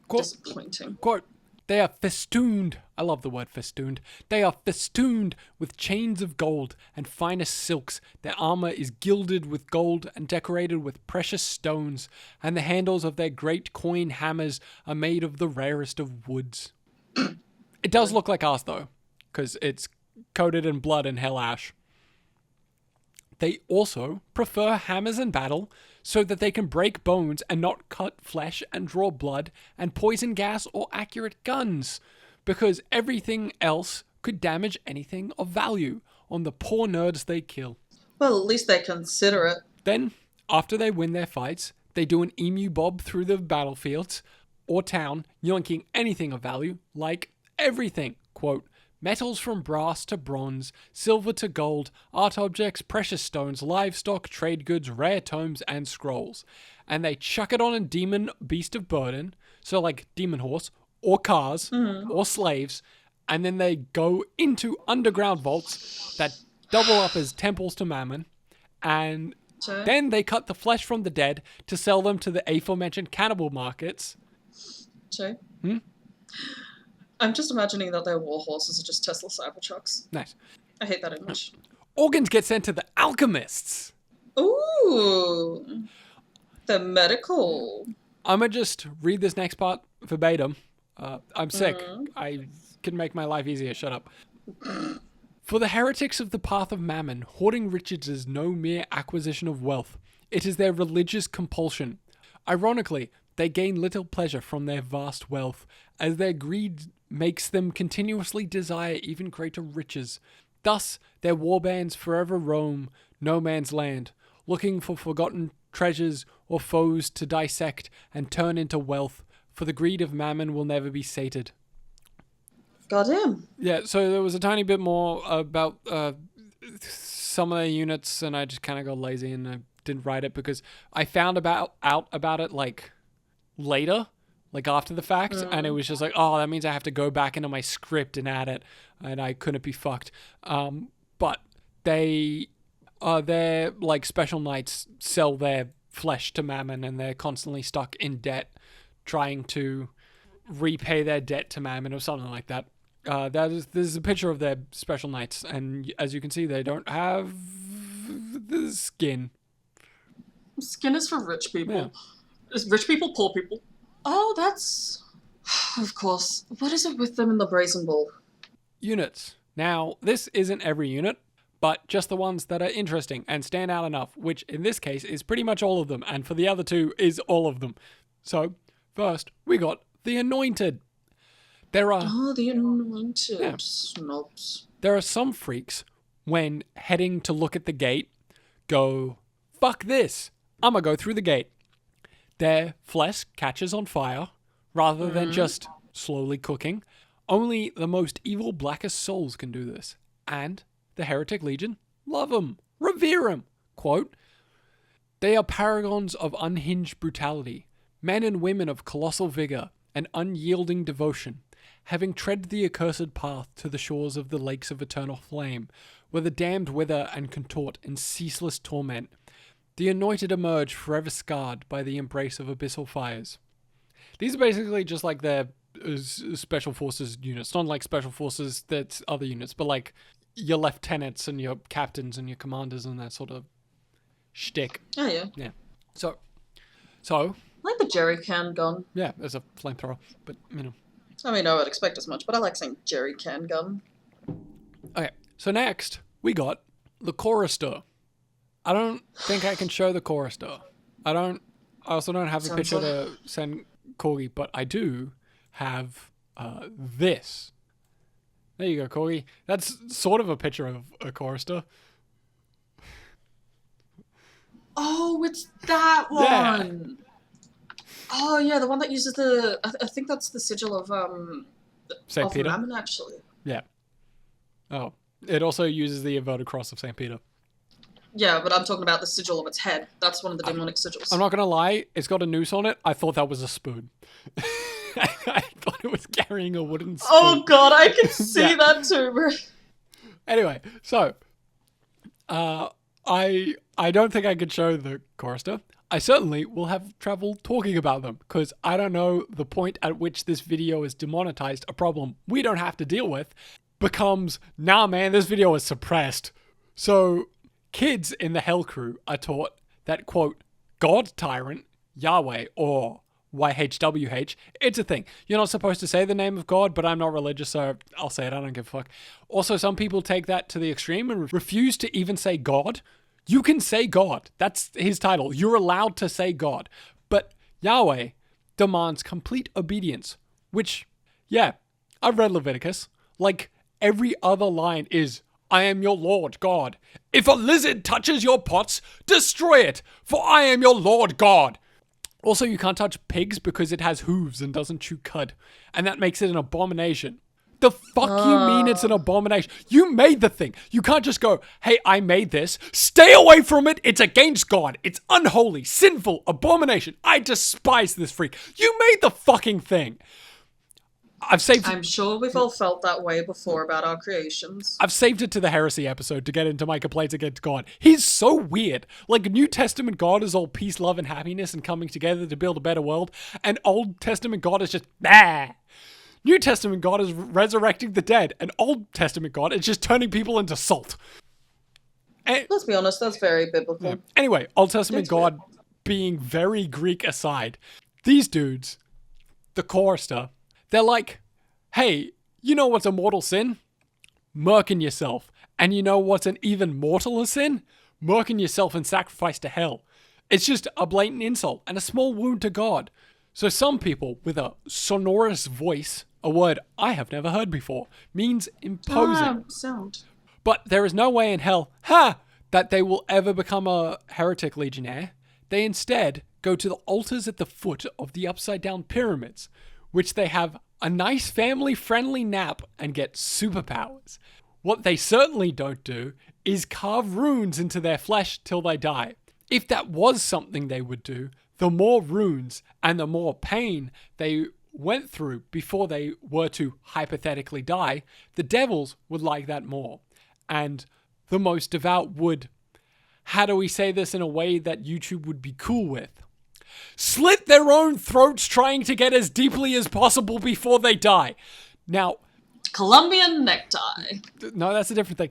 Quote, disappointing. Quote, they are festooned. I love the word festooned. They are festooned with chains of gold and finest silks. Their armor is gilded with gold and decorated with precious stones, and the handles of their great coin hammers are made of the rarest of woods. It does look like ours, though, because it's coated in blood and hell ash. They also prefer hammers in battle so that they can break bones and not cut flesh and draw blood and poison gas or accurate guns, because everything else could damage anything of value on the poor nerds they kill. Well, at least they consider it. Then, after they win their fights, they do an emu bob through the battlefields or town, yoinking anything of value, like everything. Quote, metals from brass to bronze, silver to gold, art objects, precious stones, livestock, trade goods, rare tomes, and scrolls. And they chuck it on a demon beast of burden, so like demon horse, or cars, or slaves, and then they go into underground vaults that double up as temples to Mammon, and then they cut the flesh from the dead to sell them to the aforementioned cannibal markets. I'm just imagining that their war horses are just Tesla Cybertrucks. Nice. I hate that image. Organs get sent to the alchemists. Ooh. The medical. I'm going to just read this next part verbatim. I'm sick. I can make my life easier. Shut up. For the heretics of the path of Mammon, hoarding riches is no mere acquisition of wealth. It is their religious compulsion. Ironically, they gain little pleasure from their vast wealth, as their greed makes them continuously desire even greater riches. Thus, their warbands forever roam no man's land, looking for forgotten treasures or foes to dissect and turn into wealth, for the greed of Mammon will never be sated. Goddamn. Yeah, so there was a tiny bit more about some of the units, and I just kind of got lazy and I didn't write it because I found out about it like later, like after the fact, and it was just like, oh, that means I have to go back into my script and add it, and I couldn't be fucked. But their like special knights sell their flesh to Mammon, and they're constantly stuck in debt, trying to repay their debt to Mammon or something like that. There's a picture of their special knights, and as you can see, they don't have the skin. Skin is for rich people. Yeah. Is rich people, poor people. Oh, that's... Of course. What is it with them in the Brazen Bull? Units. Now, this isn't every unit, but just the ones that are interesting and stand out enough, which in this case is pretty much all of them, and for the other two is all of them. So, first, we got the Anointed. There are... Oh, the Anointed. Snobs. There are some freaks, when heading to look at the gate, go, fuck this, I'm gonna go through the gate. Their flesh catches on fire, rather than just slowly cooking. Only the most evil, blackest souls can do this. And the Heretic Legion love them, revere them. Quote, they are paragons of unhinged brutality, men and women of colossal vigor and unyielding devotion, having tread the accursed path to the shores of the lakes of eternal flame, where the damned wither and contort in ceaseless torment. The Anointed emerge forever scarred by the embrace of abyssal fires. These are basically just like their special forces units. Not like special forces, that's other units, but like your lieutenants and your captains and your commanders and that sort of shtick. Oh, yeah. Yeah. So. I like the jerry can gun. Yeah, there's a flamethrower, but, you know. I mean, I would expect as much, but I like saying jerry can gun. Okay, so next, we got the chorister. I don't think I can show the chorister. I also don't have a picture to send Corgi, but I do have this. There you go, Corgi. That's sort of a picture of a chorister. Oh, it's that one! Yeah. Oh, yeah, the one that uses the... I think that's the sigil of St. Peter? Mammon, actually. Yeah. Oh, it also uses the inverted cross of St. Peter. Yeah, but I'm talking about the sigil of its head. That's one of the demonic sigils. I'm not going to lie, it's got a noose on it. I thought that was a spoon. I thought it was carrying a wooden spoon. Oh god, I can see that too, bro. Anyway, so... I don't think I could show the chorister. I certainly will have trouble talking about them, because I don't know the point at which this video is demonetized, a problem we don't have to deal with, becomes, nah man, this video is suppressed. So, kids in the Hell Crew are taught that, quote, God Tyrant, Yahweh, or YHWH, it's a thing. You're not supposed to say the name of God, but I'm not religious, so I'll say it, I don't give a fuck. Also, some people take that to the extreme and refuse to even say God. You can say God. That's his title. You're allowed to say God. But Yahweh demands complete obedience, which, yeah, I've read Leviticus. Like, every other line is, I am your Lord God. If a lizard touches your pots, destroy it, for I am your Lord God. Also, you can't touch pigs because it has hooves and doesn't chew cud, and that makes it an abomination. The fuck you mean it's an abomination? You made the thing. You can't just go, hey, I made this. Stay away from it. It's against God. It's unholy, sinful, abomination. I despise this freak. You made the fucking thing. I'm sure we've all felt that way before about our creations. I've saved it to the heresy episode to get into my complaints against God. He's so weird. Like, New Testament God is all peace, love, and happiness and coming together to build a better world. And Old Testament God is just, bah. New Testament God is resurrecting the dead. And Old Testament God is just turning people into salt. Let's be honest, that's very biblical. Yeah. Anyway, Old Testament God being very Greek aside, these dudes, the chorister, they're like, hey, you know what's a mortal sin? Murking yourself. And you know what's an even mortaler sin? Murking yourself in sacrifice to hell. It's just a blatant insult and a small wound to God. So some people with a sonorous voice, a word I have never heard before, means imposing. Sound. But there is no way in hell, that they will ever become a heretic legionnaire. They instead go to the altars at the foot of the upside down pyramids, which they have a nice family-friendly nap and get superpowers. What they certainly don't do is carve runes into their flesh till they die. If that was something they would do, the more runes and the more pain they went through before they were to hypothetically die, the devils would like that more. And the most devout would, how do we say this in a way that YouTube would be cool with? Slit their own throats trying to get as deeply as possible before they die. Now, Colombian necktie. no, that's a different thing.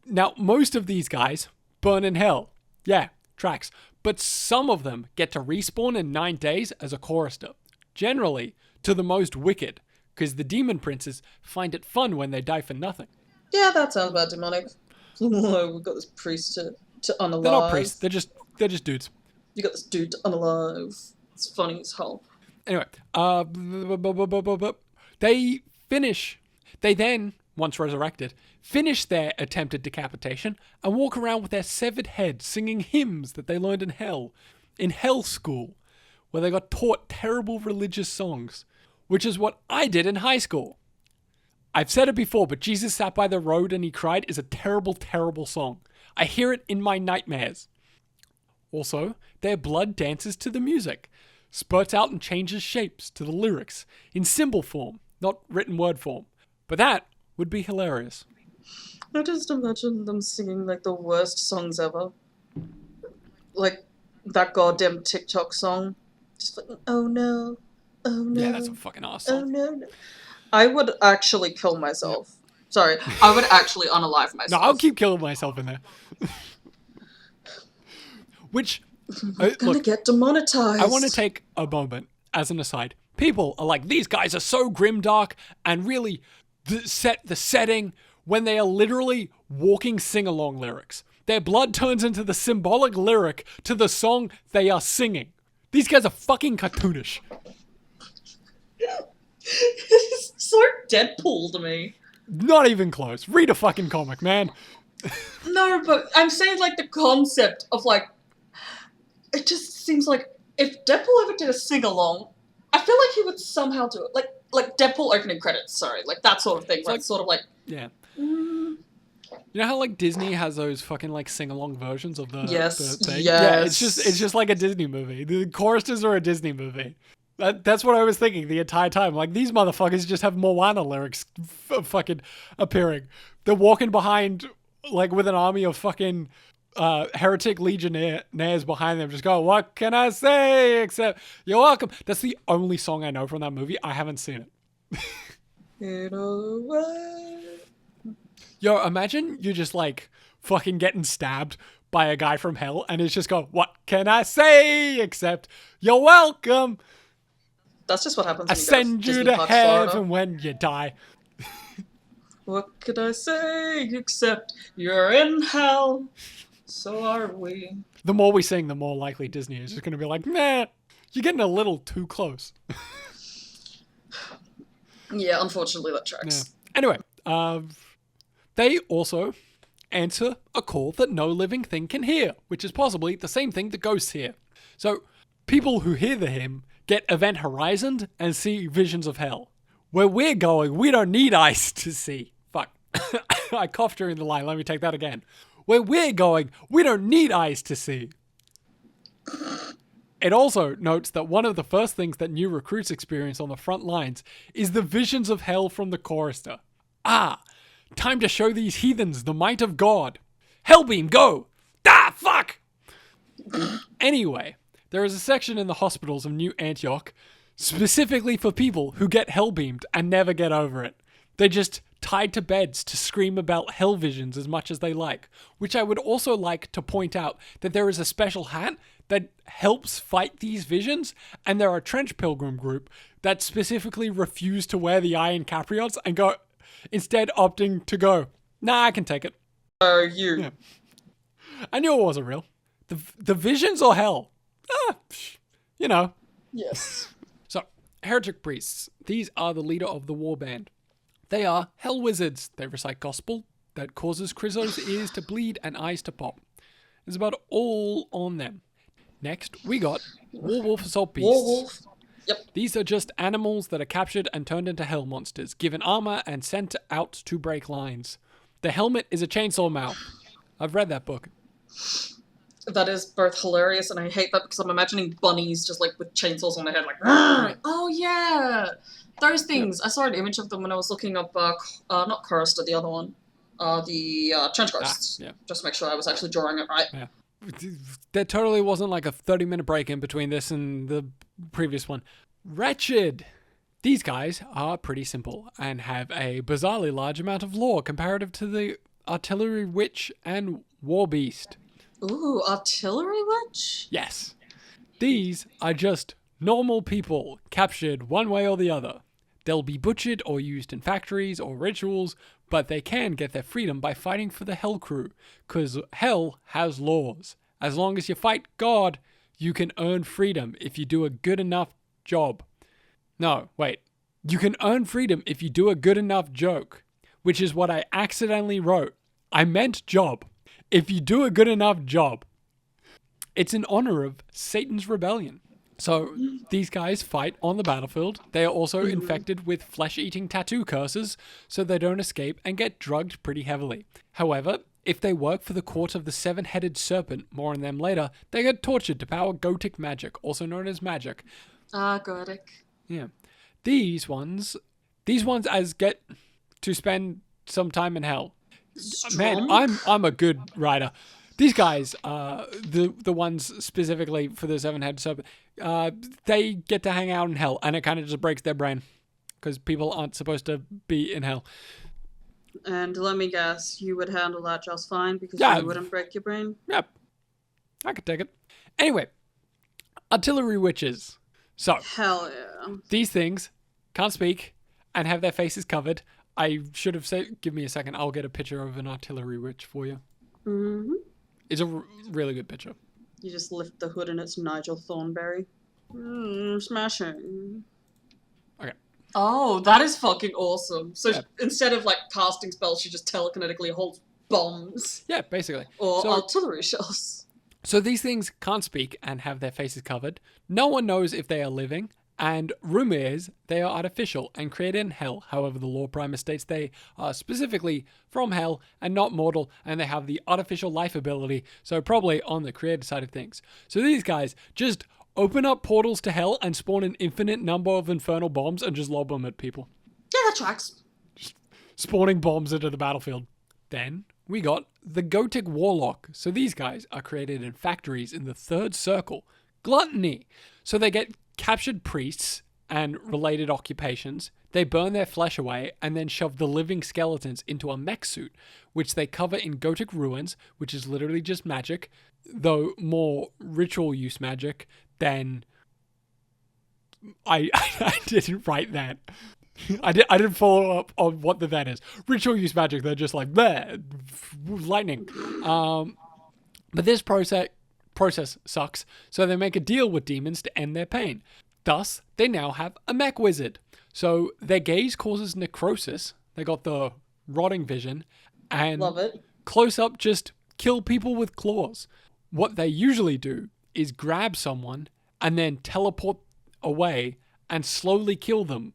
Now, most of these guys burn in hell. Yeah, tracks. But some of them get to respawn in 9 days as a chorister. Generally, to the most wicked, because the demon princes find it fun when they die for nothing. Yeah, that sounds about demonic. We've got this priest to unalive. They're not priests, they're just dudes. You got this dude to unalive. It's funny as hell. Anyway, they then, once resurrected, finish their attempted decapitation and walk around with their severed heads singing hymns that they learned in hell school, where they got taught terrible religious songs, which is what I did in high school. I've said it before, but Jesus Sat by the Road and He Cried is a terrible, terrible song. I hear it in my nightmares. Also, their blood dances to the music, spurts out and changes shapes to the lyrics, in symbol form, not written word form. But that would be hilarious. I just imagine them singing like the worst songs ever. Like that goddamn TikTok song. Just like, oh no, oh no. Yeah, that's a fucking awesome. Oh no. I would actually kill myself. Yep. Sorry, I would actually unalive myself. No, I'll keep killing myself in there. Which, gonna get demonetized. I want to take a moment as an aside. People are like, these guys are so grimdark and really set the setting when they are literally walking sing-along lyrics. Their blood turns into the symbolic lyric to the song they are singing. These guys are fucking cartoonish. It's so Deadpool to me. Not even close. Read a fucking comic, man. No, but I'm saying like the concept of like, it just seems like if Deadpool ever did a sing-along, I feel like he would somehow do it. Like Deadpool opening credits, sorry. Like that sort of thing. Where it's sort of like... Yeah. You know how like Disney has those fucking like sing-along versions of the thing? Yes. Yeah, it's just like a Disney movie. The choristers are a Disney movie. That's what I was thinking the entire time. Like, these motherfuckers just have Moana lyrics fucking appearing. They're walking behind, like, with an army of fucking Heretic Legionnaires behind them. Just go, what can I say except you're welcome. That's the only song I know from that movie. I haven't seen it. Yo, imagine you're just, like, fucking getting stabbed by a guy from hell and it's just go, what can I say except you're welcome. That's just what happens when I send you to heaven when you die. What could I say except you're in hell? So are we. The more we sing, the more likely Disney is just going to be like, nah, you're getting a little too close. Yeah, unfortunately that tracks. Yeah. Anyway, they also answer a call that no living thing can hear, which is possibly the same thing that ghosts hear. So, people who hear the hymn get event horizoned and see visions of hell. Where we're going, we don't need eyes to see. Fuck. I coughed during the line. Let me take that again. Where we're going, we don't need eyes to see. It also notes that one of the first things that new recruits experience on the front lines is the visions of hell from the chorister. Ah, time to show these heathens the might of God. Hellbeam, go! Ah, fuck! Anyway, there is a section in the hospitals of New Antioch specifically for people who get hellbeamed and never get over it. They're just tied to beds to scream about hell visions as much as they like, which I would also like to point out that there is a special hat that helps fight these visions, and there are a Trench Pilgrim group that specifically refuse to wear the iron capriots and go, instead opting to go, nah, I can take it. Yeah. I knew it wasn't real. The visions or hell? You know. Yes. So, heretic priests. These are the leader of the warband. They are hell wizards. They recite gospel that causes Chryso's ears to bleed and eyes to pop. It's about all on them. Next, we got Warwolf Assault Beasts. Warwolf. Yep. These are just animals that are captured and turned into hell monsters, given armor and sent out to break lines. The helmet is a chainsaw mouth. I've read that book. That is both hilarious and I hate that because I'm imagining bunnies just like with chainsaws on their head, like, "Rrr!" Oh yeah, those things. I saw an image of them when I was looking up, not Chorister, the other one, the Trench Ghosts. Yeah. Just to make sure I was actually drawing it right. Yeah. There totally wasn't like a 30-minute break in between this and the previous one. Wretched. These guys are pretty simple and have a bizarrely large amount of lore comparative to the Artillery Witch and War Beast. Ooh, Artillery Witch? Yes. These are just normal people captured one way or the other. They'll be butchered or used in factories or rituals, but they can get their freedom by fighting for the Hell Crew, because Hell has laws. As long as you fight God, you can earn freedom if you do a good enough job. No, wait. You can earn freedom if you do a good enough joke, which is what I accidentally wrote. I meant job. If you do a good enough job. It's in honor of Satan's rebellion. So these guys fight on the battlefield. They are also infected with flesh-eating tattoo curses, so they don't escape and get drugged pretty heavily. However, if they work for the court of the seven-headed serpent, more on them later, they get tortured to power Goetic magic, also known as magic. Goetic. Yeah. These ones as get to spend some time in hell. Strong? Man, I'm a good writer. These guys, the ones specifically for the seven-headed serpent, they get to hang out in hell, and it kind of just breaks their brain because people aren't supposed to be in hell. And let me guess, you would handle that just fine because you wouldn't break your brain? Yep. I could take it. Anyway, artillery witches. So, hell yeah. These things can't speak and have their faces covered. I should have said, give me a second, I'll get a picture of an artillery witch for you. Mm-hmm. It's a really good picture. You just lift the hood and it's Nigel Thornberry. Smashing. Okay. Oh, that is fucking awesome. So instead of like casting spells, she just telekinetically holds bombs. Yeah, basically. Or artillery shells. So these things can't speak and have their faces covered. No one knows if they are living. And rumor is they are artificial and created in hell. However, the lore primer states they are specifically from hell and not mortal, and they have the artificial life ability, so probably on the created side of things. So these guys just open up portals to hell and spawn an infinite number of infernal bombs and just lob them at people. Yeah, that tracks. Just spawning bombs into the battlefield. Then we got the Goetic Warlock. So these guys are created in factories in the third circle. Gluttony. So they get captured priests and related occupations. They burn their flesh away and then shove the living skeletons into a mech suit, which they cover in Goetic ruins, which is literally just magic, though more ritual use magic than... I didn't write that. I didn't follow up on what the that is. Ritual use magic, they're just like, bleh, lightning. But this process sucks, so they make a deal with demons to end their pain. Thus, they now have a mech wizard. So their gaze causes necrosis. They got the rotting vision. And love it. Close up just kill people with claws. What they usually do is grab someone and then teleport away and slowly kill them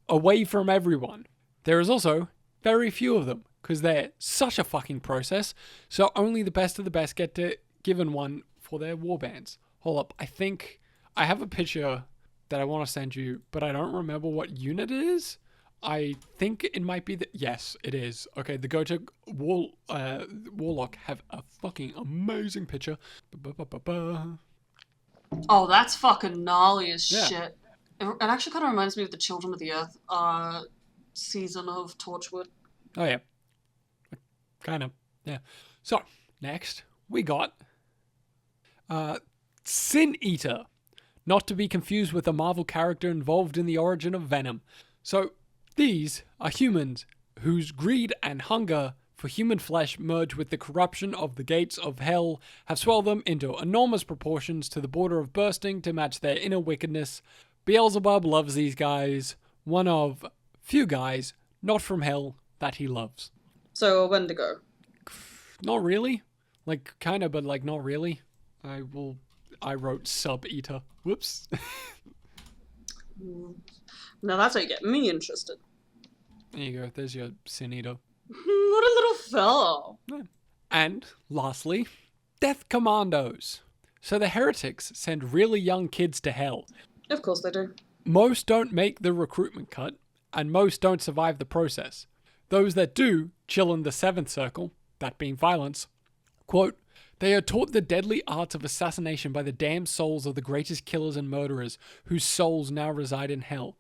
away from everyone. There is also very few of them because they're such a fucking process. So only the best of the best get to given one for their warbands. Hold up, I think I have a picture that I want to send you, but I don't remember what unit it is. I think it might be yes, it is. Okay, the Goetic Warlock have a fucking amazing picture. Oh, that's fucking gnarly as shit. It actually kind of reminds me of the Children of the Earth season of Torchwood. Oh yeah, kind of, yeah. So next we got Sin Eater, not to be confused with a Marvel character involved in the origin of Venom. So these are humans whose greed and hunger for human flesh merge with the corruption of the gates of hell have swelled them into enormous proportions to the border of bursting to match their inner wickedness. Beelzebub loves these guys, one of few guys not from hell that he loves. So a Wendigo? Not really. Like, kind of, but like not really. I wrote Sub-Eater. Whoops. Now that's how you get me interested. There you go. There's your Sin Eater. What a little fellow. And lastly, Death Commandos. So the Heretics send really young kids to hell. Of course they do. Most don't make the recruitment cut, and most don't survive the process. Those that do chill in the seventh circle, that being violence. Quote, they are taught the deadly arts of assassination by the damned souls of the greatest killers and murderers, whose souls now reside in hell.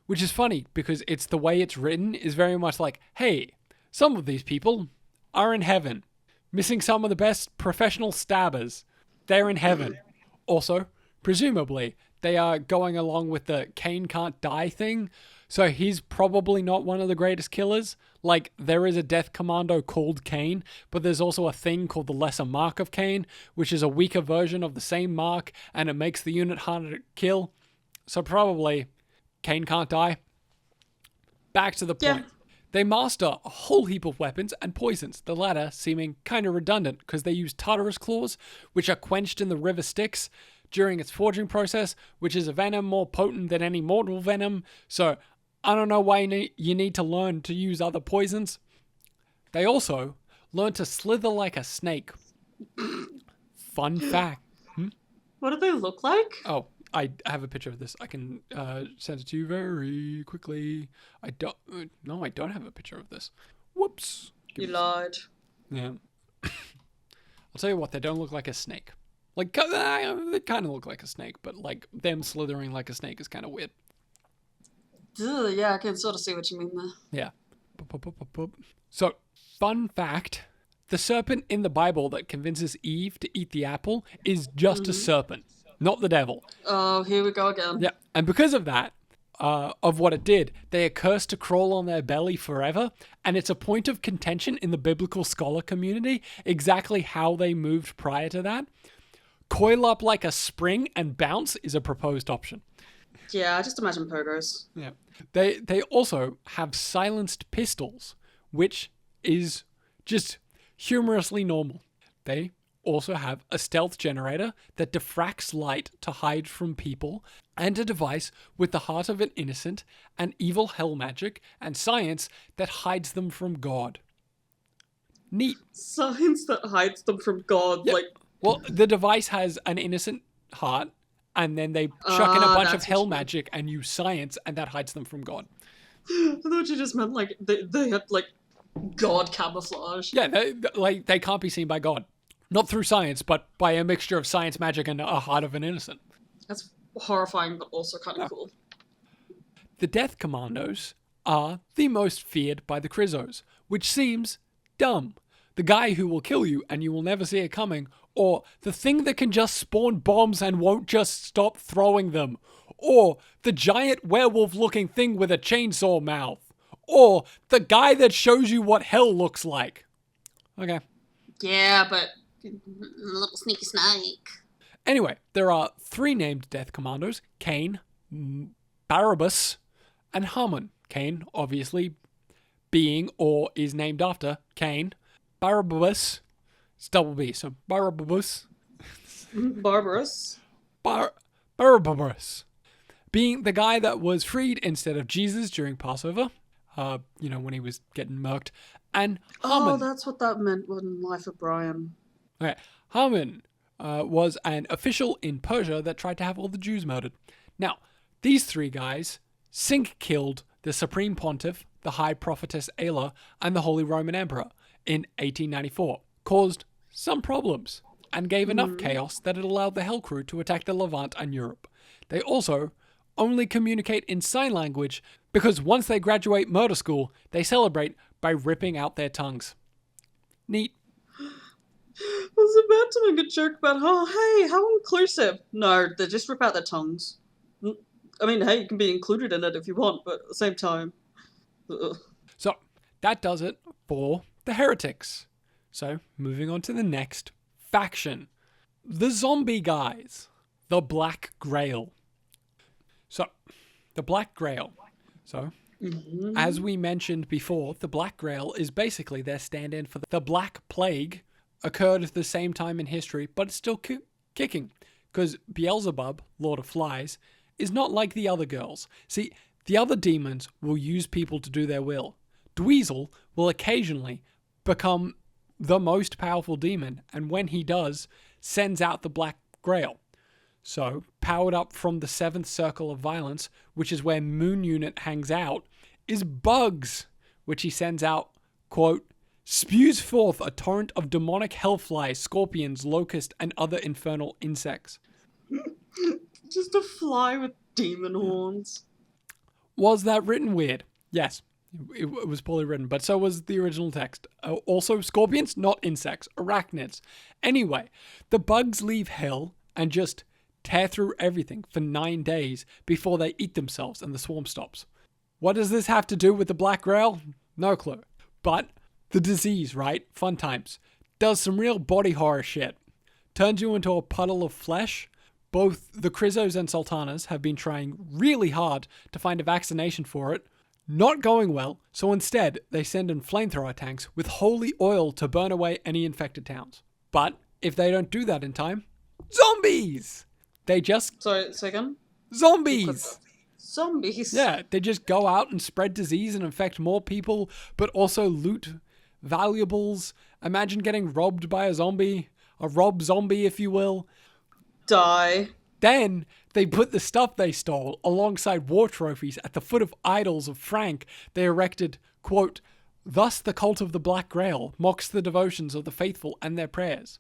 Which is funny, because it's the way it's written is very much like, hey, some of these people are in heaven. Missing some of the best professional stabbers. They're in heaven. Also, presumably, they are going along with the Cain can't die thing, so he's probably not one of the greatest killers. Like, there is a death commando called Cain, but there's also a thing called the Lesser Mark of Cain, which is a weaker version of the same mark, and it makes the unit harder to kill. So probably, Cain can't die. Back to the point. Yeah. They master a whole heap of weapons and poisons, the latter seeming kind of redundant because they use Tartarus claws, which are quenched in the river Styx during its forging process, which is a venom more potent than any mortal venom, so I don't know why you need to learn to use other poisons. They also learn to slither like a snake. Fun fact. What do they look like? Oh, I have a picture of this. I can send it to you very quickly. I don't have a picture of this. Whoops. You lied. Yeah. I'll tell you what, they don't look like a snake. Like, they kind of look like a snake, but like them slithering like a snake is kind of weird. Ugh, yeah, I can sort of see what you mean there. Yeah. So, fun fact, the serpent in the Bible that convinces Eve to eat the apple is just a serpent, not the devil. Oh, here we go again. Yeah, and because of that, of what it did, they are cursed to crawl on their belly forever, and it's a point of contention in the biblical scholar community exactly how they moved prior to that. Coil up like a spring and bounce is a proposed option. Yeah, just imagine pogos. Yeah. They also have silenced pistols, which is just humorously normal. They also have a stealth generator that diffracts light to hide from people, and a device with the heart of an innocent and evil hell magic and science that hides them from God. Neat. Science that hides them from God, Yep. like... Well, the device has an innocent heart, and then they chuck in a bunch of that's hell what you mean. magic and use science, and that hides them from God. I thought you just meant, like, they had, like, God camouflage. Yeah, they can't be seen by God. Not through science, but by a mixture of science, magic, and a heart of an innocent. That's horrifying, but also kind of cool. The Death Commandos are the most feared by the Crizzos, which seems dumb. The guy who will kill you and you will never see it coming, or the thing that can just spawn bombs and won't just stop throwing them, or the giant werewolf-looking thing with a chainsaw mouth, or the guy that shows you what hell looks like. Okay. Yeah, but... a little sneaky snake. Anyway, there are 3 named Death Commandos: Cain, Barabbas, and Hammon. Cain, obviously, being or is named after Cain. Barabbas, it's double B, so Barabbas. Barbarous. Barabbas, being the guy that was freed instead of Jesus during Passover, when he was getting murked, and Hammon. Oh, that's what that meant in Life of Brian. Okay, Hammon was an official in Persia that tried to have all the Jews murdered. Now, these 3 guys killed the Supreme Pontiff, the High Prophetess Ayla, and the Holy Roman Emperor in 1894, caused some problems, and gave enough chaos that it allowed the Hell Crew to attack the Levant and Europe. They also only communicate in sign language because once they graduate murder school, they celebrate by ripping out their tongues. Neat. I was about to make a joke about, hey, how inclusive. No, they just rip out their tongues. I mean, hey, you can be included in it if you want, but at the same time... Ugh. So, that does it for the Heretics. So, moving on to the next faction. The zombie guys. The Black Grail. So, the Black Grail. So, as we mentioned before, the Black Grail is basically their stand-in for the Black Plague. Occurred at the same time in history, but it's still kicking. Because Beelzebub, Lord of Flies, is not like the other girls. See, the other demons will use people to do their will. Dweezil will occasionally become the most powerful demon, and when he does, sends out the Black Grail. So, powered up from the 7th Circle of Violence, which is where Moon Unit hangs out, is Bugs, which he sends out, quote, spews forth a torrent of demonic hellflies, scorpions, locusts, and other infernal insects. Just a fly with demon horns. Was that written weird? Yes, it was poorly written, but so was the original text. Also, scorpions, not insects, arachnids. Anyway, the bugs leave hell and just tear through everything for 9 days before they eat themselves and the swarm stops. What does this have to do with the Black Grail? No clue. But the disease, right? Fun times. Does some real body horror shit. Turns you into a puddle of flesh. Both the Crizzos and Sultanas have been trying really hard to find a vaccination for it. Not going well, so instead they send in flamethrower tanks with holy oil to burn away any infected towns. But if they don't do that in time, zombies! They just... Sorry, second? Zombies! Zombies? Yeah, they just go out and spread disease and infect more people, but also loot valuables. Imagine getting robbed by a zombie. A rob zombie, if you will. Die. Then they put the stuff they stole alongside war trophies at the foot of idols of Frank they erected, quote, thus the cult of the Black Grail mocks the devotions of the faithful and their prayers.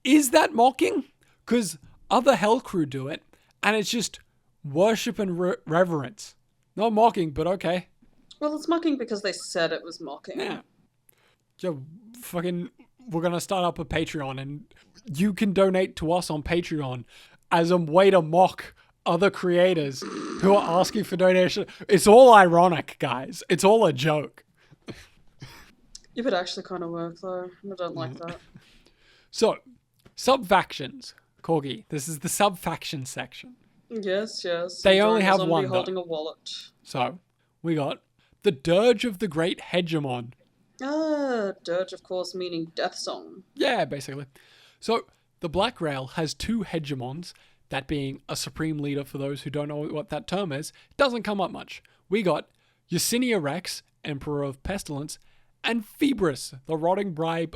Is that mocking? Because other hell crew do it, and it's just worship and reverence. Not mocking, but okay. Well, it's mocking because they said it was mocking. Yeah. Yo, fucking, we're gonna start up a Patreon, and you can donate to us on Patreon as a way to mock other creators who are asking for donation. It's all ironic, guys. It's all a joke. It would actually kind of work, though. I don't like that. So, sub-factions. Corgi, this is the sub-faction section. Yes. They only have one, holding a wallet. So, we got the Dirge of the Great Hegemon. Ah, dirge, of course, meaning death song. Yeah, basically. So, the Black Grail has 2 hegemons, that being a supreme leader for those who don't know what that term is. It doesn't come up much. We got Yersinia Rex, Emperor of Pestilence, and Phoebris, the rotting bride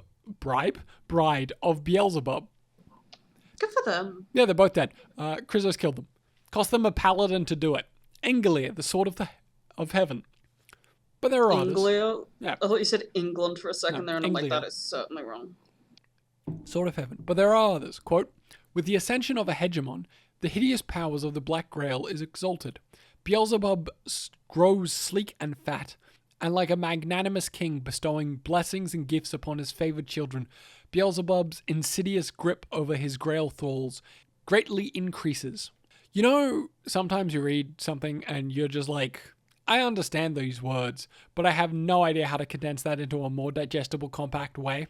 of Beelzebub. Good for them. Yeah, they're both dead. Krizzos killed them. Cost them a paladin to do it. Engelir, the sword of heaven. But there are others. Englia? Yeah. I thought you said England for a second No, there, and I'm like, Anglia. that is certainly wrong. Sword of heaven. But there are others. Quote, with the ascension of a hegemon, the hideous powers of the Black Grail is exalted. Beelzebub grows sleek and fat, and like a magnanimous king bestowing blessings and gifts upon his favored children, Beelzebub's insidious grip over his grail thralls greatly increases. You know, sometimes you read something and you're just like, I understand these words, but I have no idea how to condense that into a more digestible, compact way.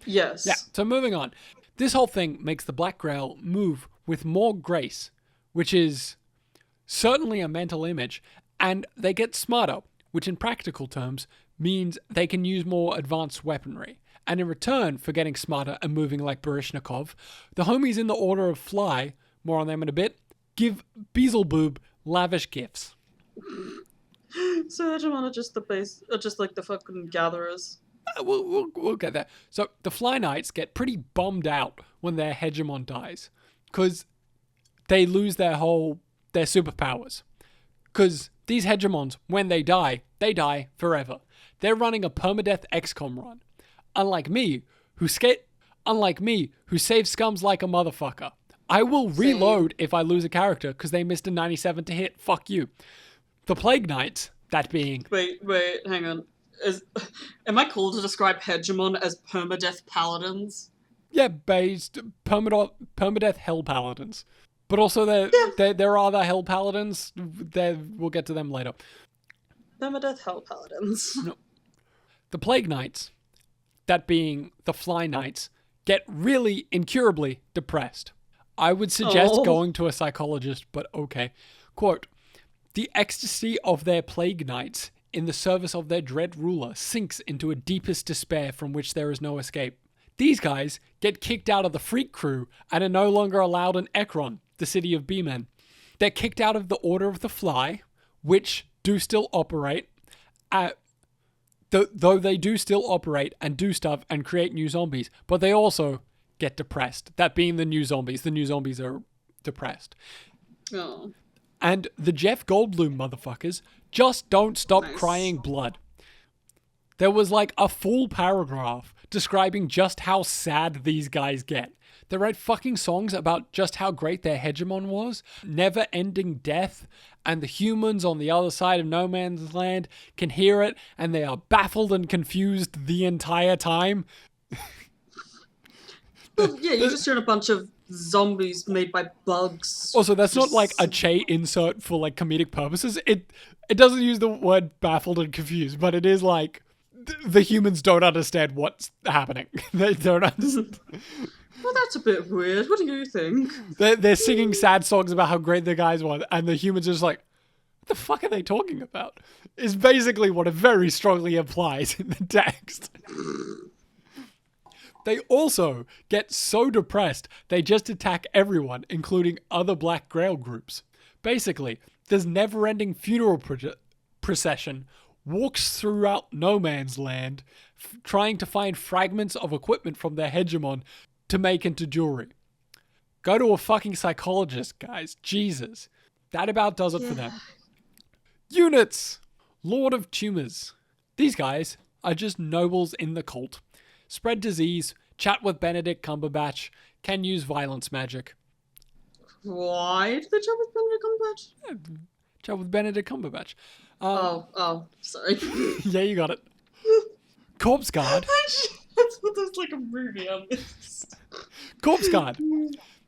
Yes. Yeah, so moving on. This whole thing makes the Black Grail move with more grace, which is certainly a mental image, and they get smarter, which in practical terms means they can use more advanced weaponry. And in return for getting smarter and moving like Baryshnikov, the homies in the Order of Fly, more on them in a bit, give Beelzebub lavish gifts. So Hegemon are just the base, are just like the fucking gatherers. We'll get there. So the Fly Knights get pretty bummed out when their Hegemon dies, because they lose their superpowers. Because these Hegemons, when they die forever. They're running a permadeath XCOM run. Unlike me, who saves scums like a motherfucker. I will reload if I lose a character because they missed a 97 to hit. Fuck you. The Plague Knights, that being... Wait, hang on. Am I cool to describe Hegemon as permadeath paladins? Yeah, based permadeath hell paladins. But also there are other hell paladins. We'll get to them later. Permadeath hell paladins. No. The Plague Knights, that being the Fly Knights, get really incurably depressed. I would suggest going to a psychologist, but okay. Quote, the ecstasy of their Plague Knights in the service of their dread ruler sinks into a deepest despair from which there is no escape. These guys get kicked out of the Freak Crew and are no longer allowed in Ekron, the city of B-Men. They're kicked out of the Order of the Fly, which do still operate. Though they do still operate and do stuff and create new zombies, but they also get depressed. That being the new zombies are depressed. Oh. And the Jeff Goldblum motherfuckers just don't stop crying blood. There was like a full paragraph describing just how sad these guys get. They write fucking songs about just how great their hegemon was, never-ending death, and the humans on the other side of no man's land can hear it, and they are baffled and confused the entire time. Well, yeah, you just heard a bunch of zombies made by bugs. Also, that's not like a Che insert for like comedic purposes. It doesn't use the word baffled and confused, but it is like the humans don't understand what's happening. They don't understand. Well, that's a bit weird. What do you think? They're singing sad songs about how great the guys were, and the humans are just like, what the fuck are they talking about? Is basically what it very strongly implies in the text. They also get so depressed, they just attack everyone, including other Black Grail groups. Basically, this never-ending funeral procession walks throughout no man's land, trying to find fragments of equipment from their hegemon to make into jewelry. Go to a fucking psychologist, guys. Jesus. That about does it for them. Units! Lord of Tumors. These guys are just nobles in the cult. Spread disease, chat with Benedict Cumberbatch, can use violence magic. Why did they chat with Benedict Cumberbatch? Yeah, chat with Benedict Cumberbatch. Sorry. Yeah, you got it. Corpse Guard. I thought that was like a movie I missed. Corpse Guard.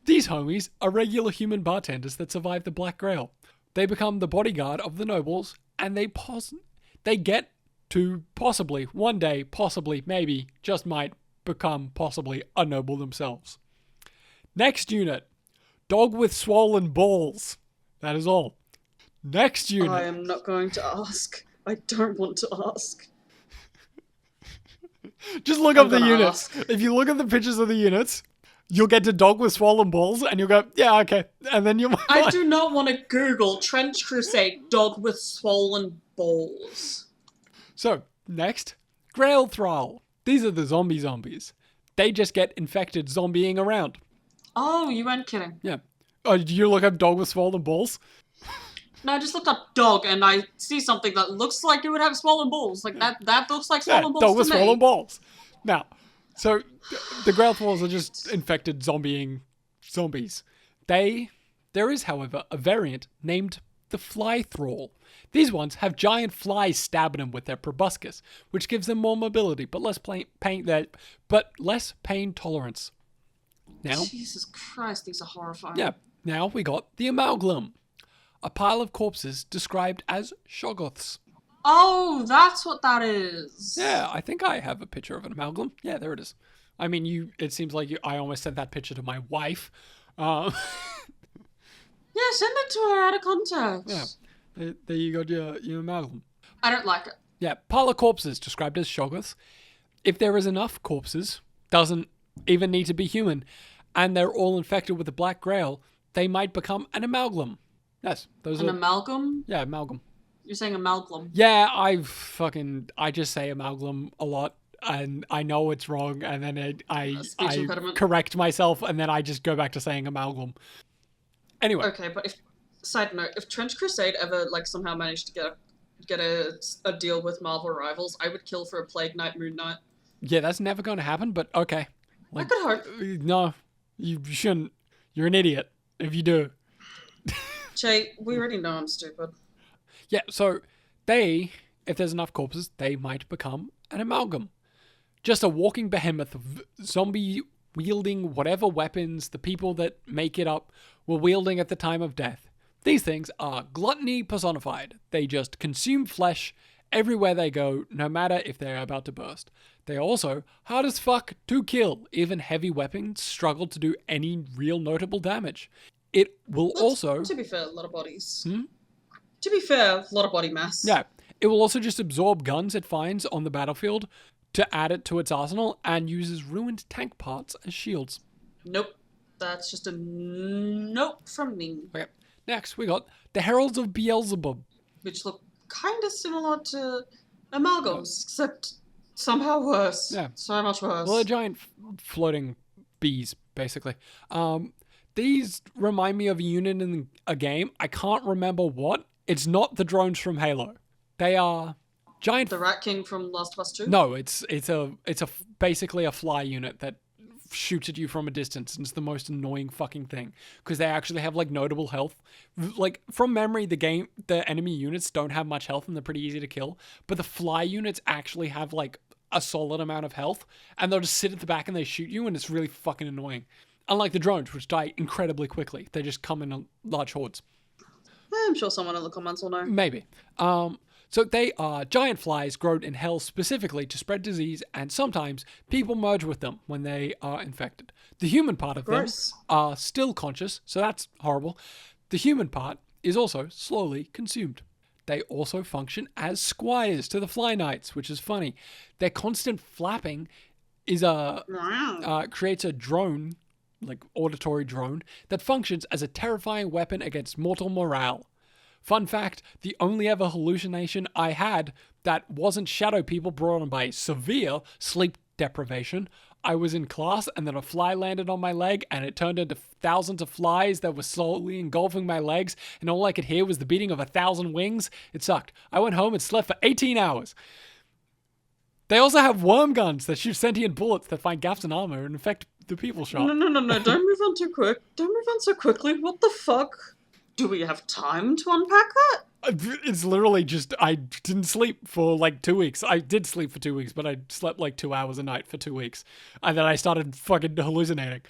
These homies are regular human bartenders that survive the Black Grail. They become the bodyguard of the nobles, and they get to possibly, one day, possibly, maybe, just might become possibly a noble themselves. Next unit. Dog with swollen balls. That is all. Next unit. I am not going to ask. I don't want to ask. Just look up the units. If you look at the pictures of the units, you'll get to dog with swollen balls, and you'll go, yeah, okay. And then you'll... I do not want to Google Trench Crusade dog with swollen balls. So, next, Grail Thrall. These are the zombies. They just get infected zombieing around. Oh, you weren't kidding. Yeah. Oh, did you look up dog with swollen balls? No, I just looked up dog and I see something that looks like it would have swollen balls. Like that looks like swollen balls dog with to me. swollen balls. Now, so the Grail Thralls are just infected zombieing zombies. There is, however, a variant named the Fly Thrall. These ones have giant flies stabbing them with their proboscis, which gives them more mobility, but less pain tolerance. Now, Jesus Christ, these are horrifying. Yeah. Now we got the Amalgam, a pile of corpses described as shoggoths. Oh, that's what that is. Yeah, I think I have a picture of an Amalgam. Yeah, there it is. I mean, it seems like I almost sent that picture to my wife. Yeah, send it to her out of context. Yeah, there you got your Amalgam. I don't like it. Yeah, pile of corpses described as shoggoths. If there is enough corpses, doesn't even need to be human, and they're all infected with the Black Grail, they might become an amalgam. Yes, those are... An amalgam? Yeah, amalgam. You're saying amalgam. Yeah, I just say amalgam a lot, and I know it's wrong, and then I correct myself, and then I just go back to saying amalgam. Anyway. Okay, but side note, if Trench Crusade ever somehow managed to get a deal with Marvel rivals, I would kill for a Plague Knight Moon Knight. Yeah, that's never going to happen, but okay. I could hope. No, you shouldn't. You're an idiot if you do. Che, we already know I'm stupid. Yeah, so if there's enough corpses, they might become an amalgam. Just a walking behemoth of zombie wielding whatever weapons the people that make it up were wielding at the time of death. These things are gluttony personified. They just consume flesh everywhere they go, no matter if they're about to burst. They are also hard as fuck to kill. Even heavy weapons struggle to do any real notable damage. It will also... To be fair, a lot of bodies. To be fair, a lot of body mass. Yeah. It will also just absorb guns it finds on the battlefield to add it to its arsenal and uses ruined tank parts as shields. Nope. That's just a nope from me. Okay. Next, we got the Heralds of Beelzebub. Which look kind of similar to Amalgams, except somehow worse. Yeah. So much worse. Well, they're giant floating bees, basically. These remind me of a unit in a game. I can't remember what. It's not the drones from Halo. They are giant. The Rat King from Last of Us 2? No, it's basically a fly unit that shoots at you from a distance, and it's the most annoying fucking thing because they actually have like notable health. Like from memory, the enemy units don't have much health and they're pretty easy to kill, but the fly units actually have like a solid amount of health, and they'll just sit at the back and they shoot you, and it's really fucking annoying. Unlike the drones, which die incredibly quickly, they just come in large hordes. I'm sure someone in the comments will know. Maybe. So they are giant flies grown in hell specifically to spread disease, and sometimes people merge with them when they are infected. The human part of Gross. them are still conscious, so that's horrible. The human part is also slowly consumed. They also function as squires to the fly knights, which is funny. Their constant flapping creates a drone, like auditory drone, that functions as a terrifying weapon against mortal morale. Fun fact, the only ever hallucination I had that wasn't shadow people brought on by severe sleep deprivation, I was in class and then a fly landed on my leg and it turned into thousands of flies that were slowly engulfing my legs, and all I could hear was the beating of 1,000 wings. It sucked. I went home and slept for 18 hours. They also have worm guns that shoot sentient bullets that find gaps in armor and infect the people shot. No, don't move on too quick. Don't move on so quickly. What the fuck? Do we have time to unpack that? It's literally just, I didn't sleep for like 2 weeks. I did sleep for 2 weeks, but I slept like 2 hours a night for 2 weeks. And then I started fucking hallucinating.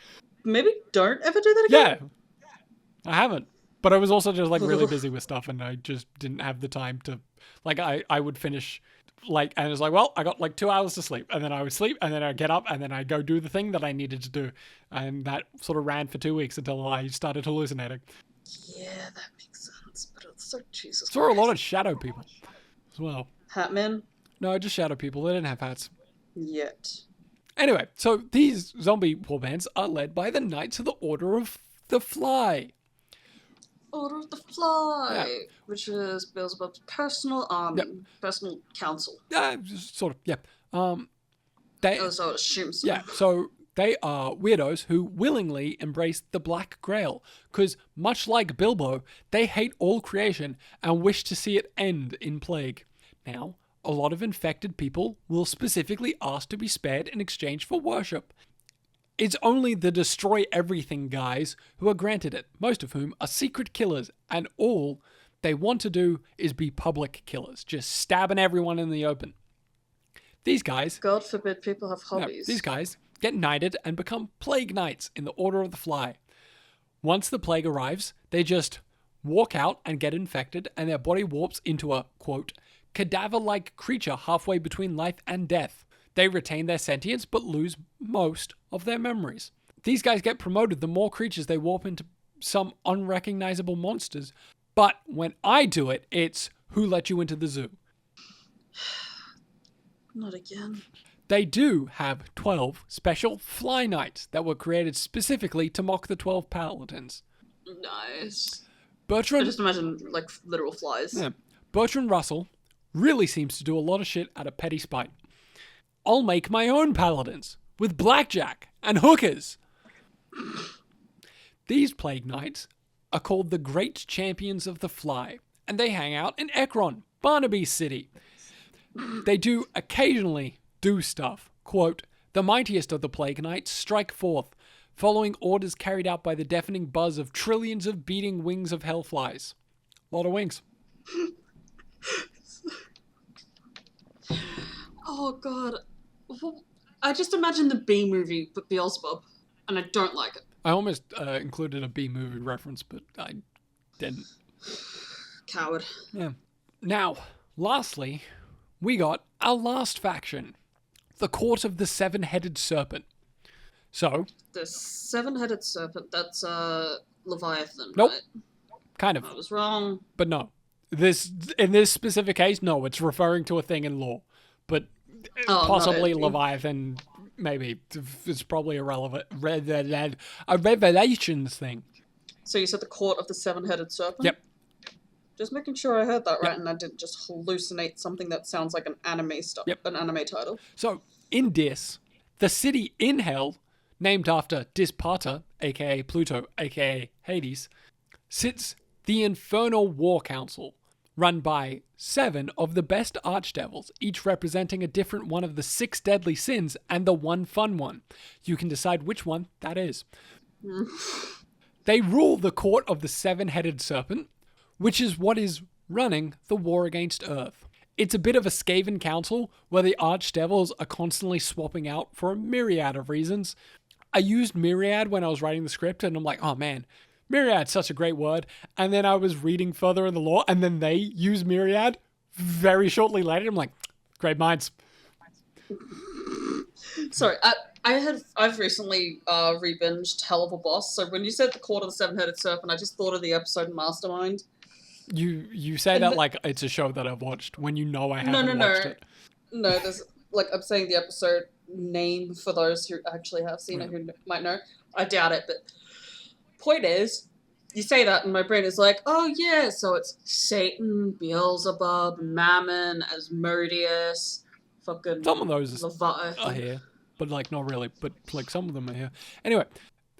Maybe don't ever do that again? Yeah. I haven't. But I was also just like really busy with stuff, and I just didn't have the time to, like, I would finish, like, and it was like, well, I got like 2 hours to sleep. And then I would sleep, and then I'd get up, and then I'd go do the thing that I needed to do. And that sort of ran for 2 weeks until I started hallucinating. Yeah, that makes sense, but it's so Jesus Saw a lot of shadow people as well. Hatmen? No, just shadow people. They didn't have hats. Yet. Anyway, so these zombie warbands are led by the Knights of the Order of the Fly. Order of the Fly, Yeah. which is Beelzebub's personal army, personal council. Sort of, yeah. So it assumes so. Yeah, so they are weirdos who willingly embrace the Black Grail, because much like Bilbo, they hate all creation and wish to see it end in plague. Now, a lot of infected people will specifically ask to be spared in exchange for worship. It's only the destroy everything guys who are granted it, most of whom are secret killers, and all they want to do is be public killers, just stabbing everyone in the open. These guys... God forbid people have hobbies. These guys get knighted and become plague knights in the Order of the Fly. Once the plague arrives, they just walk out and get infected, and their body warps into a, quote, cadaver-like creature halfway between life and death. They retain their sentience, but lose most of their memories. These guys get promoted the more creatures they warp into some unrecognizable monsters. But when I do it, it's who let you into the zoo. Not again. They do have 12 special fly knights that were created specifically to mock the 12 paladins. Nice. Bertrand... I just imagine, like, literal flies. Yeah. Bertrand Russell really seems to do a lot of shit out of petty spite. I'll make my own paladins with blackjack and hookers. These plague knights are called the Great Champions of the Fly, and they hang out in Ekron, Barnaby City. They do occasionally do stuff. Quote, the mightiest of the plague knights strike forth, following orders carried out by the deafening buzz of trillions of beating wings of hellflies. A lot of wings. Oh god. I just imagine the B movie with Beelzebub, and I don't like it. I almost included a B movie reference, but I didn't. Coward. Yeah. Now, lastly, we got our last faction, the Court of the Seven-Headed Serpent. So... The Seven-Headed Serpent, that's Leviathan, Nope. right? Kind of. I was wrong. But no. In this specific case, no, it's referring to a thing in lore. But possibly Leviathan, maybe. It's probably a revelations thing. So you said the Court of the Seven-Headed Serpent? Yep. Just making sure I heard that right and I didn't just hallucinate something that sounds like an anime stuff, an anime title. So, in Dis, the city in Hell, named after Disparta, aka Pluto, aka Hades, sits the Infernal War Council, run by 7 of the best archdevils, each representing a different one of the 6 deadly sins and the one fun one. You can decide which one that is. They rule the court of the 7-headed serpent, which is what is running the war against Earth. It's a bit of a Skaven council where the archdevils are constantly swapping out for a myriad of reasons. I used myriad when I was writing the script and I'm like, oh man, myriad's such a great word. And then I was reading further in the lore and then they use myriad very shortly later. I'm like, great minds. Sorry, I've recently re-binged Hell of a Boss, so when you said the Court of the Seven-Headed Serpent, I just thought of the episode Mastermind. You say that like it's a show that I've watched when you know I haven't watched it. No, there's like I'm saying the episode name for those who actually have seen it who might know. I doubt it, but point is, you say that and my brain is like, oh yeah, so it's Satan, Beelzebub, Mammon, Asmodeus, fucking some of those Leviathan. Are here, but like not really, but like some of them are here. Anyway,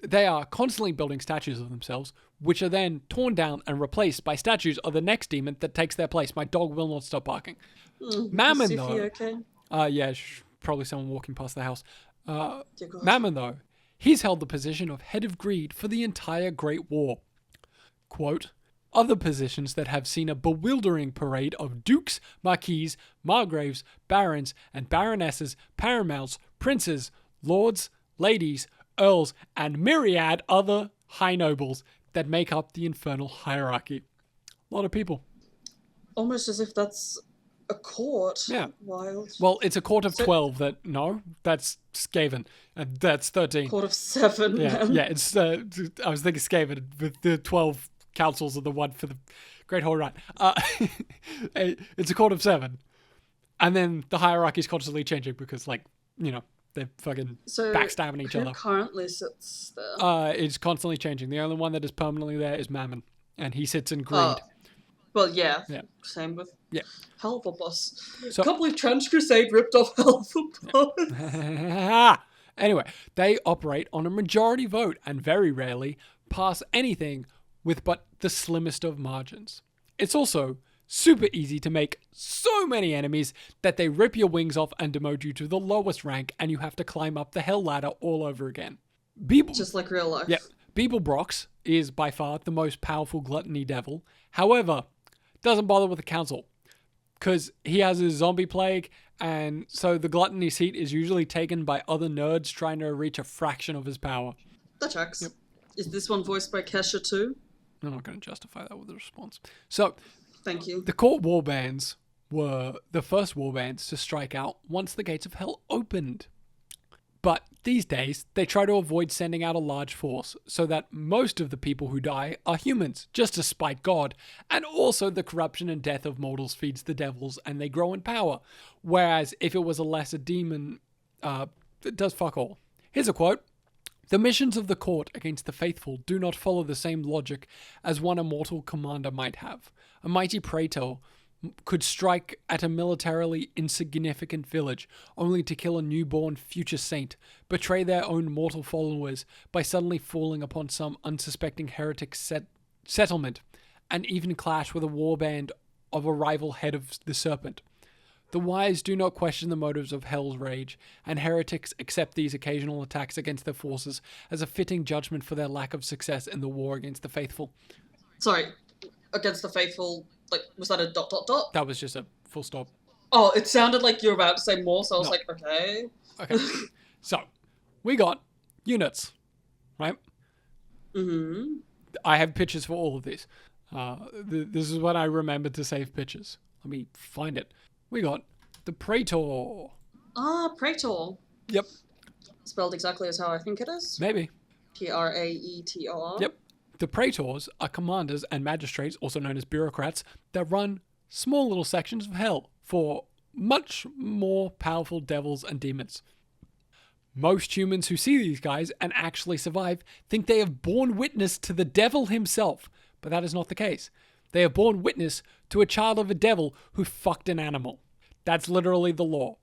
they are constantly building statues of themselves, which are then torn down and replaced by statues of the next demon that takes their place. My dog will not stop barking. Mammon, though. Okay? Yeah, probably someone walking past the house. Mammon, though, he's held the position of head of greed for the entire Great War. Quote, other positions that have seen a bewildering parade of dukes, marquises, margraves, barons, and baronesses, paramounts, princes, lords, ladies, earls, and myriad other high nobles that make up the infernal hierarchy. A lot of people. Almost as if that's a court. Yeah. Wild. Well, it's a court of 12 that's Skaven. And that's 13. Court of 7. Yeah, man. yeah. It's I was thinking Skaven, but the 12 councils are the one for the Great Hall Run. It's a court of 7. And then the hierarchy is constantly changing because, like, you know, they're fucking backstabbing each other. Who currently sits there? It's constantly changing. The only one that is permanently there is Mammon. And he sits in greed. Well, yeah. Same with Yeah. Hell of a Boss. So, Can't believe Trench Crusade ripped off Hell of a Boss. Anyway, they operate on a majority vote and very rarely pass anything with but the slimmest of margins. It's also super easy to make so many enemies that they rip your wings off and demote you to the lowest rank and you have to climb up the hell ladder all over again. Just like real life. Yeah. Beeblebrox is by far the most powerful gluttony devil. However, doesn't bother with the council because he has his zombie plague, and so the gluttony seat is usually taken by other nerds trying to reach a fraction of his power. That tracks. Yep. Is this one voiced by Kesha too? I'm not going to justify that with a response. So, thank you. The court warbands were the first warbands to strike out once the gates of hell opened. But these days, they try to avoid sending out a large force so that most of the people who die are humans, just to spite God. And also the corruption and death of mortals feeds the devils and they grow in power. Whereas if it was a lesser demon, it does fuck all. Here's a quote. The missions of the court against the faithful do not follow the same logic as one immortal commander might have. A mighty praetor could strike at a militarily insignificant village only to kill a newborn future saint, betray their own mortal followers by suddenly falling upon some unsuspecting heretic settlement, and even clash with a warband of a rival head of the Serpent. The wise do not question the motives of Hell's rage, and heretics accept these occasional attacks against their forces as a fitting judgment for their lack of success in the war against the faithful. Sorry, against the faithful, like, was that a ... That was just a full stop. Oh, it sounded like you were about to say more, so I was like, okay. Okay. So, we got units, right? Mm-hmm. I have pictures for all of these. This is what I remembered to save pictures. Let me find it. We got the Praetor. Praetor. Yep. Spelled exactly as how I think it is? Maybe. Praetor. Yep. The Praetors are commanders and magistrates, also known as bureaucrats, that run small little sections of hell for much more powerful devils and demons. Most humans who see these guys and actually survive think they have borne witness to the devil himself, but that is not the case. they have borne witness to a child of a devil who fucked an animal. That's literally the law.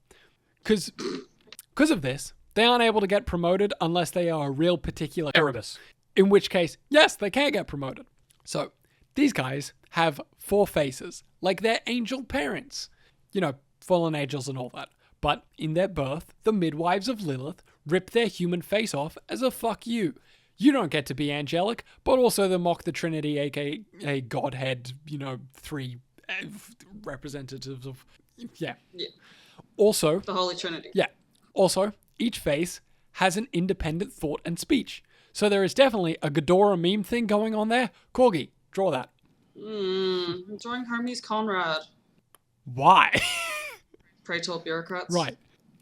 Because of this, they aren't able to get promoted unless they are a real particular Erebus. In which case, yes, they can get promoted. So, these guys have 4 faces, like their angel parents. You know, fallen angels and all that. But in their birth, the midwives of Lilith rip their human face off as a fuck you. You don't get to be angelic, but also they mock the Trinity, aka Godhead, 3 representatives of... Yeah. Also... The Holy Trinity. Yeah. Also, each face has an independent thought and speech. So there is definitely a Ghidorah meme thing going on there. Corgi, draw that. I'm drawing Hermes Conrad. Why? Praetor bureaucrats. Right.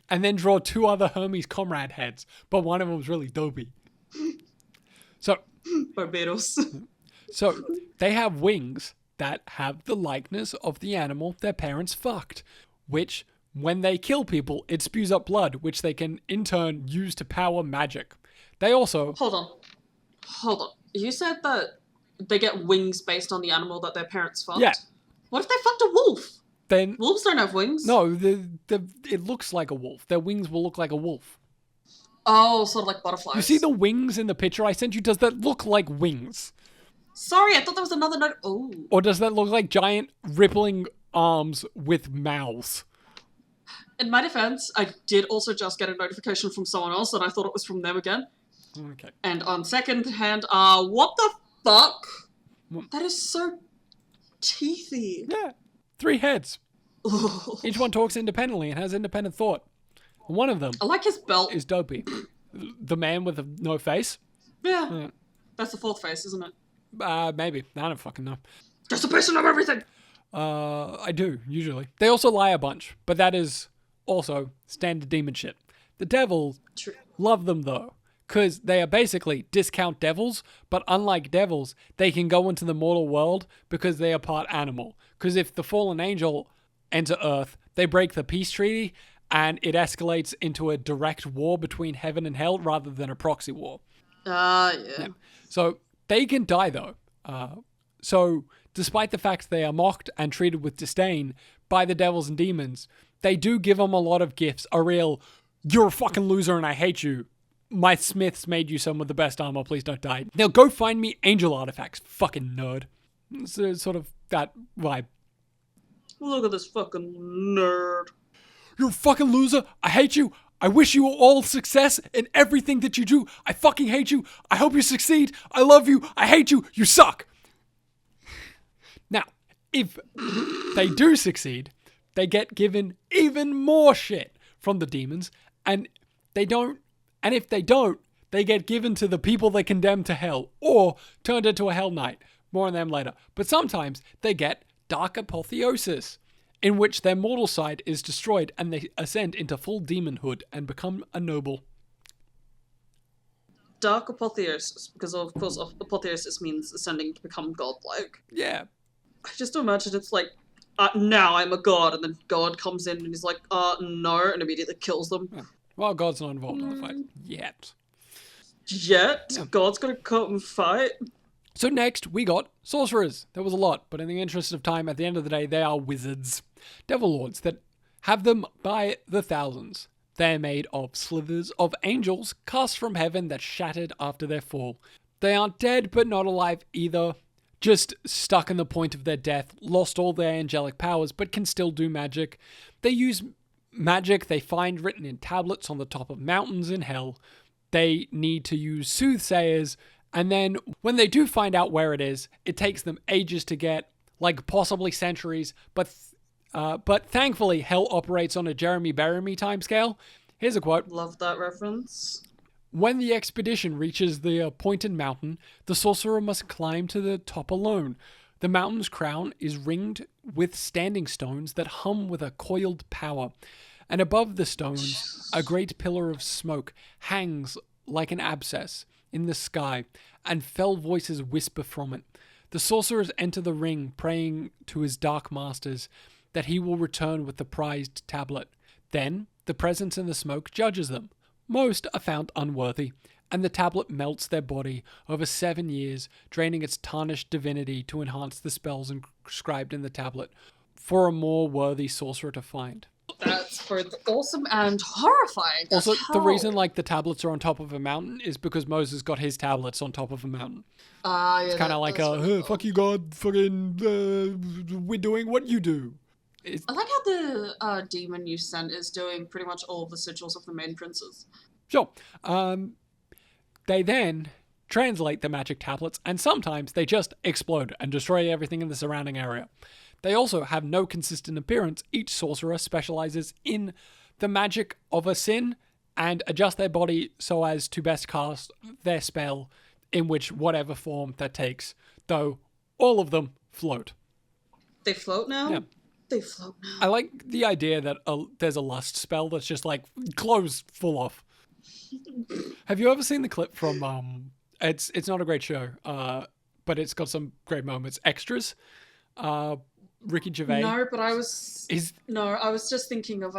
And then draw 2 other Hermes Comrade heads, but one of them was really dopey. So... Barbados. So, they have wings that have the likeness of the animal their parents fucked, which, when they kill people, it spews up blood, which they can, in turn, use to power magic. They also... Hold on. You said that they get wings based on the animal that their parents fucked? Yeah. What if they fucked a wolf? Then... Wolves don't have wings. No, it looks like a wolf. Their wings will look like a wolf. Oh, sort of like butterflies. You see the wings in the picture I sent you? Does that look like wings? Sorry, I thought there was another note. Oh. Or does that look like giant rippling arms with mouths? In my defense, I did also just get a notification from someone else and I thought it was from them again. Okay. And on second hand, what the fuck? That is so teethy. Yeah. 3 heads. Each one talks independently and has independent thought. One of them I like his belt. is dopey. The man with no face? Yeah. That's the 4th face, isn't it? Maybe. I don't fucking know. Just a person of everything! I do, usually. They also lie a bunch, but that is also standard demon shit. The devils love them, though, because they are basically discount devils, but unlike devils, they can go into the mortal world because they are part animal. Because if the fallen angel enter Earth, they break the peace treaty, and it escalates into a direct war between heaven and hell rather than a proxy war. Yeah. So they can die, though. So despite the fact they are mocked and treated with disdain by the devils and demons, they do give them a lot of gifts. A real, you're a fucking loser and I hate you. My smiths made you some of the best armor, please don't die. Now go find me angel artifacts, fucking nerd. It's sort of that vibe. Look at this fucking nerd. You're a fucking loser. I hate you. I wish you all success in everything that you do. I fucking hate you. I hope you succeed. I love you. I hate you. You suck. Now, if they do succeed, they get given even more shit from the demons. And if they don't, they get given to the people they condemn to hell or turned into a hell knight. More on them later. But sometimes they get dark apotheosis, in which their mortal side is destroyed and they ascend into full demonhood and become a noble. Dark apotheosis, because of course apotheosis means ascending to become godlike. Yeah. I just imagine it's like, now I'm a god, and then God comes in and he's like, no, and immediately kills them. Yeah. Well, God's not involved in the fight. Yet. Yeah. God's gonna come and fight? So next, we got Sorcerers. There was a lot, but in the interest of time, at the end of the day, they are wizards. Devil Lords that have them by the thousands. They are made of slithers of angels cast from heaven that shattered after their fall. They aren't dead, but not alive either. Just stuck in the point of their death, lost all their angelic powers, but can still do magic. They use magic they find written in tablets on the top of mountains in hell. They need to use soothsayers, and then when they do find out where it is, it takes them ages to get, like possibly centuries, but thankfully hell operates on a Jeremy Bearimy timescale. Here's a quote. Love that reference. When the expedition reaches the appointed mountain, the sorcerer must climb to the top alone. The mountain's crown is ringed with standing stones that hum with a coiled power, and above the stones, a great pillar of smoke hangs like an abscess in the sky, and fell voices whisper from it. The sorcerers enter the ring, praying to his dark masters that he will return with the prized tablet. Then, the presence in the smoke judges them. Most are found unworthy, and the tablet melts their body over 7 years, draining its tarnished divinity to enhance the spells inscribed in the tablet for a more worthy sorcerer to find. That's both awesome and horrifying. Also, the reason like the tablets are on top of a mountain is because Moses got his tablets on top of a mountain. Yeah, It's kind of like hey, fuck you, God, fucking, we're doing what you do. I like how the demon you sent is doing pretty much all of the sigils of the main princes. Sure. They then translate the magic tablets, and sometimes they just explode and destroy everything in the surrounding area. They also have no consistent appearance. Each sorcerer specializes in the magic of a sin and adjust their body so as to best cast their spell in which whatever form that takes, though all of them float. They float now? Yeah. They float now. I like the idea that there's a lust spell that's just like clothes full off. Have you ever seen the clip from it's not a great show, but it's got some great moments. Extras. Ricky Gervais. No, but I was just thinking of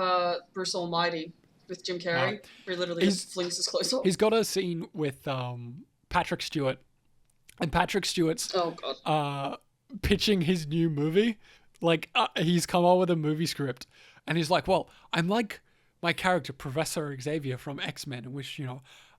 Bruce Almighty with Jim Carrey, where he literally just flings his clothes off. He's got a scene with Patrick Stewart, and Patrick Stewart's pitching his new movie. Like he's come on with a movie script, and he's like, "Well, I'm like my character Professor Xavier from X-Men, in which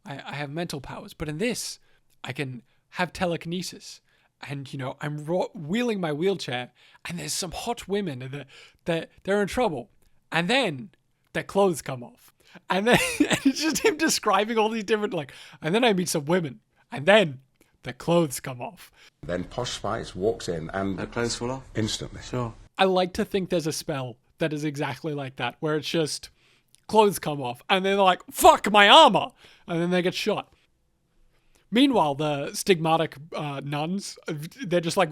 I have mental powers, but in this I can have telekinesis." And, I'm wheeling my wheelchair, and there's some hot women, and they're in trouble. And then their clothes come off. And then and it's just him describing all these different, and then I meet some women, and then their clothes come off. Then Posh Spice walks in, and their clothes fall off? Instantly. Sure. I like to think there's a spell that is exactly like that, where it's just clothes come off, and they're like, fuck my armor! And then they get shot. Meanwhile, the stigmatic nuns, they're just like,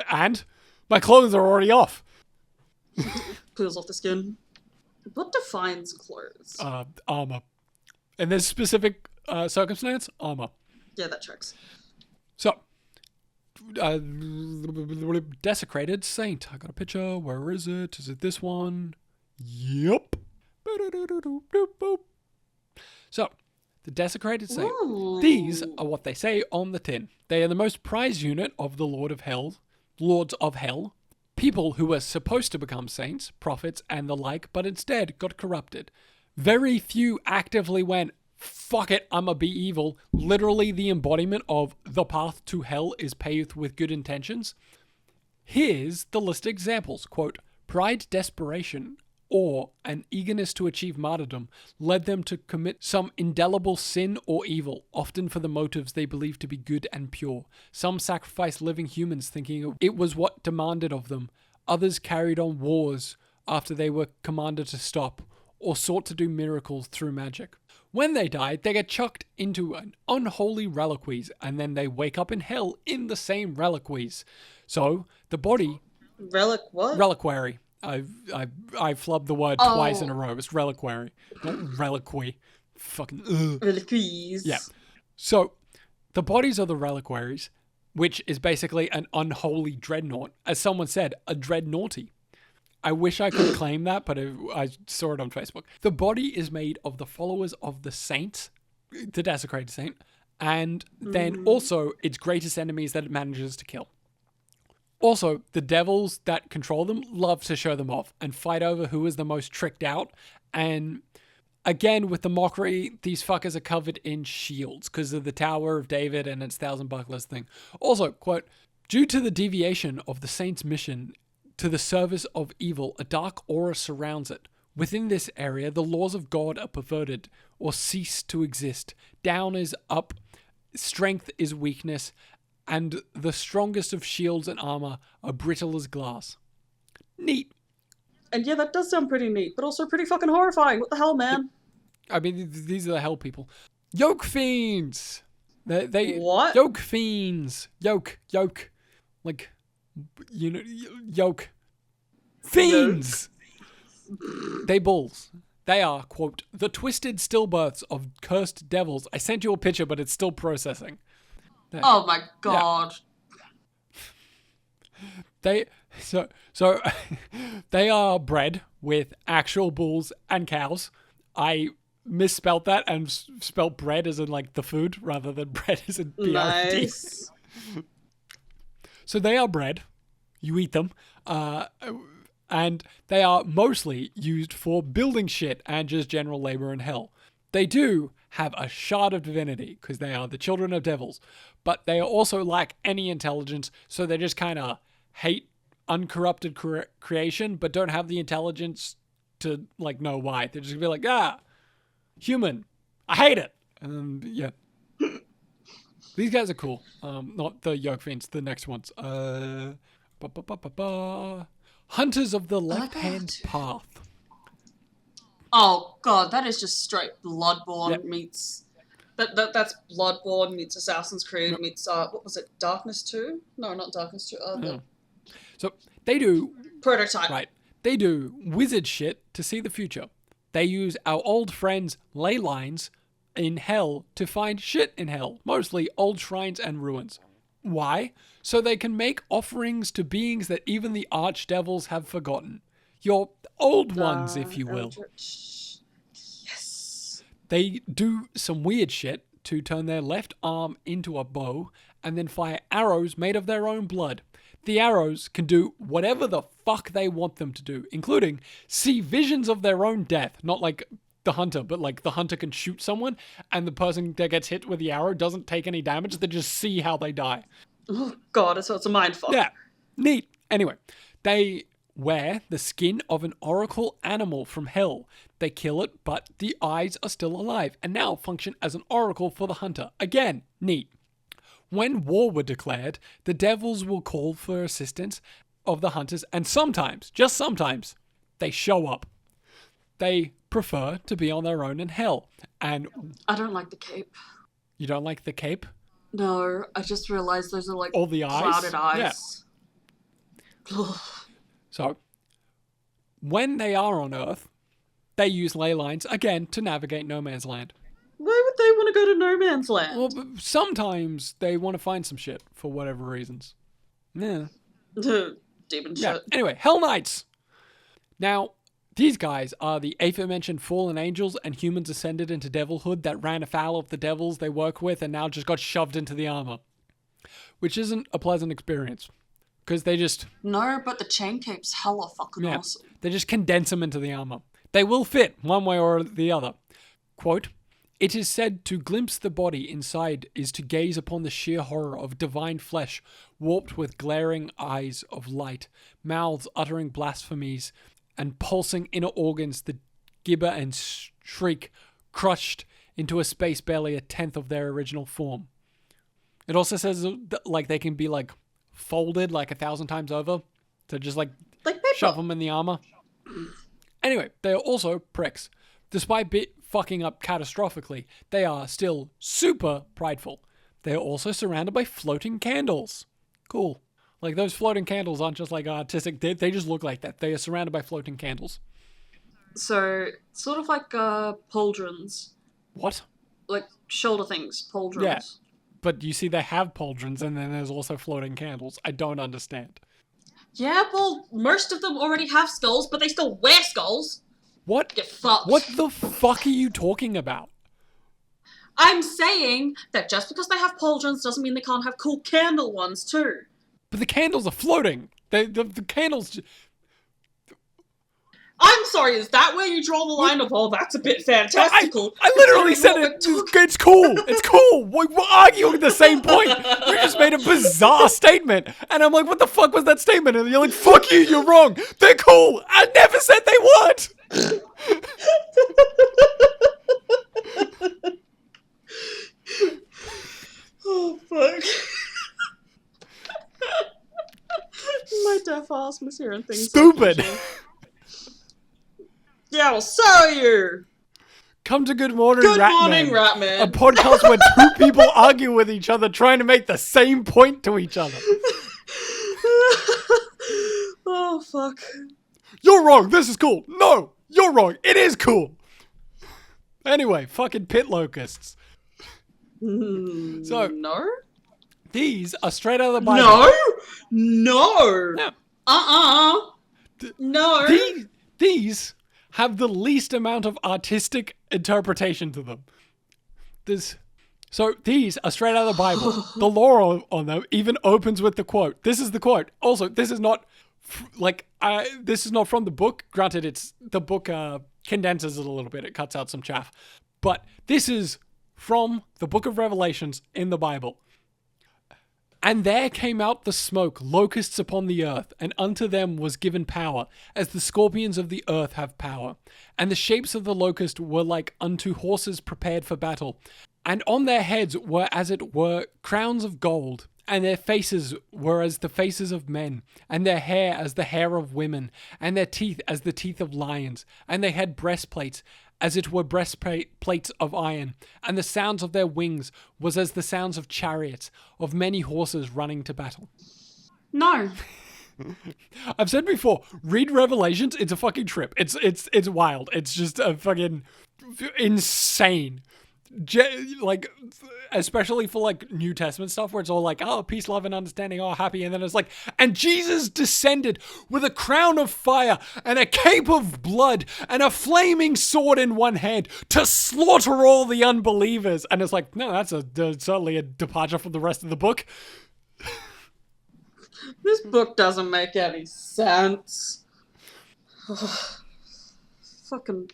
and? My clothes are already off. Peels off the skin. What defines clothes? Armor. And there's specific circumstance, armor. Yeah, that checks. So, Desecrated Saint. I got a picture. Where is it? Is it this one? Yep. So, the Desecrated Saint. Ooh. These are what they say on the tin. They are the most prized unit of the Lords of Hell, people who were supposed to become saints, prophets, and the like, but instead got corrupted. Very few actively went, fuck it, I'ma be evil. Literally the embodiment of the path to hell is paved with good intentions. Here's the list of examples. Quote, pride, desperation, or an eagerness to achieve martyrdom led them to commit some indelible sin or evil, often for the motives they believed to be good and pure. Some sacrificed living humans thinking it was what demanded of them. Others carried on wars after they were commanded to stop, or sought to do miracles through magic. When they died, they get chucked into an unholy reliquaries, and then they wake up in hell in the same reliquaries. So, the body... Reliquary. I flubbed the word twice in a row. It's reliquary, not reliquary. Fucking reliquaries. Yeah. So, the bodies are the reliquaries, which is basically an unholy dreadnought. As someone said, a dreadnoughty. I wish I could claim that, but I saw it on Facebook. The body is made of the followers of the saint, the Desecrated Saint, and then also its greatest enemies that it manages to kill. Also, the devils that control them love to show them off and fight over who is the most tricked out. And again, with the mockery, these fuckers are covered in shields because of the Tower of David and its Thousand Bucklers thing. Also, quote, due to the deviation of the saint's mission to the service of evil, a dark aura surrounds it. Within this area, the laws of God are perverted or cease to exist. Down is up, strength is weakness, and the strongest of shields and armor are brittle as glass. Neat. And yeah, that does sound pretty neat, but also pretty fucking horrifying. What the hell, man? I mean, these are the hell people. Yoke Fiends! They what? Yoke Fiends! Yoke. Like, yoke. Fiends! They bulls. They are, quote, the twisted stillbirths of cursed devils. I sent you a picture, but it's still processing. Oh my god. Yeah. They are bred with actual bulls and cows. I misspelt that and spelt bread as in like the food rather than bread as in BRD. Nice. So they are bread. You eat them. And they are mostly used for building shit and just general labor in hell. They do have a shard of divinity because they are the children of devils, but they also lack any intelligence, so they just kind of hate uncorrupted creation, but don't have the intelligence to like know why. They're just gonna be like, human, I hate it. And then, yeah. These guys are cool. Not the Yoke Fiends, the next ones. Hunters of the Left-Hand Path. Oh god, that is just straight Bloodborne Yep. meets... That's Bloodborne meets Assassin's Creed meets, what was it, Darkness 2? No, not Darkness 2. The So they do... Prototype. Right. They do wizard shit to see the future. They use our old friends' ley lines in hell to find shit in hell. Mostly old shrines and ruins. Why? So they can make offerings to beings that even the archdevils have forgotten. Your old ones, if you will. Yes. They do some weird shit to turn their left arm into a bow and then fire arrows made of their own blood. The arrows can do whatever the fuck they want them to do, including see visions of their own death. Not like the hunter, but like the hunter can shoot someone and the person that gets hit with the arrow doesn't take any damage. They just see how they die. Oh god, so it's a mindfuck. Yeah, neat. Anyway, they wear the skin of an oracle animal from hell. They kill it, but the eyes are still alive and now function as an oracle for the hunter. Again, neat. When war were declared, the devils will call for assistance of the hunters, and sometimes, just sometimes, they show up. They prefer to be on their own in hell. And I don't like the cape. you don't like the cape? No, I just realized those are like All the eyes? clouded eyes. Yeah. So, when they are on Earth, they use ley lines, again, to navigate no man's land. Why would they want to go to no man's land? Well, but sometimes they want to find some shit for whatever reasons. Yeah. Demon Yeah. shit. Anyway, Hell Knights. Now, these guys are the aforementioned fallen angels and humans ascended into devilhood that ran afoul of the devils they work with and now just got shoved into the armor. Which isn't a pleasant experience. Because they just... No, but the chain cape's hella fucking Yeah. awesome. They just condense them into the armor. They will fit one way or the other. Quote, "It is said to glimpse the body inside is to gaze upon the sheer horror of divine flesh, warped with glaring eyes of light, mouths uttering blasphemies, and pulsing inner organs that gibber and shriek, crushed into a space barely a tenth of their original form." It also says that, like, they can be like folded like 1,000 times over to just like Like shove paper. them in the armor. Anyway, they are also pricks. Despite fucking up catastrophically, they are still super prideful. They are also surrounded by floating candles. Cool. Like, those floating candles aren't just like artistic, they just look like that. They are surrounded by floating candles. So, sort of like pauldrons. What? Like shoulder things, pauldrons. Yeah. But you see, they have pauldrons and then there's also floating candles. I don't understand. Yeah, well, most of them already have skulls, but they still wear skulls. What? Get fucked. What the fuck are you talking about? I'm saying that just because they have pauldrons doesn't mean they can't have cool candle ones too. But the candles are floating. The candles... I'm sorry, is that where you draw the line of, oh, that's a bit fantastical? I literally said Considering it. what we're It's cool. It's cool. We're arguing the same point. You just made a bizarre statement. And I'm like, what the fuck was that statement? And you're like, fuck you, you're wrong. They're cool. I never said they weren't. Oh, fuck. My deaf ass was hearing things. Stupid. Yeah, well, so are you. Come to Good Morning, Good Ratman. morning, Ratman. A podcast where two people argue with each other trying to make the same point to each other. Oh, fuck. You're wrong. This is cool. No, you're wrong. It is cool. Anyway, fucking pit locusts. So, No? these are straight out of the Bible. No! No. Uh-uh. No. These have the least amount of artistic interpretation to them. So these are straight out of the Bible. The lore on them even opens with the quote. This is the quote. Also, this is not this is not from the book. Granted, the book condenses it a little bit. It cuts out some chaff. But this is from the book of Revelations in the Bible. And there came out the smoke, locusts upon the earth, and unto them was given power, as the scorpions of the earth have power. And the shapes of the locust were like unto horses prepared for battle. And on their heads were as it were crowns of gold, and their faces were as the faces of men, and their hair as the hair of women, and their teeth as the teeth of lions. And they had breastplates, as it were breastplates of iron, and the sounds of their wings was as the sounds of chariots, of many horses running to battle. No. I've said before, read Revelations, it's a fucking trip. It's wild. It's just a fucking insane. Like, especially for like New Testament stuff where it's all like, oh, peace, love, and understanding, oh, happy, and then it's like, and Jesus descended with a crown of fire and a cape of blood and a flaming sword in one hand to slaughter all the unbelievers. And it's like, no, that's certainly a departure from the rest of the book. This book doesn't make any sense. Fucking,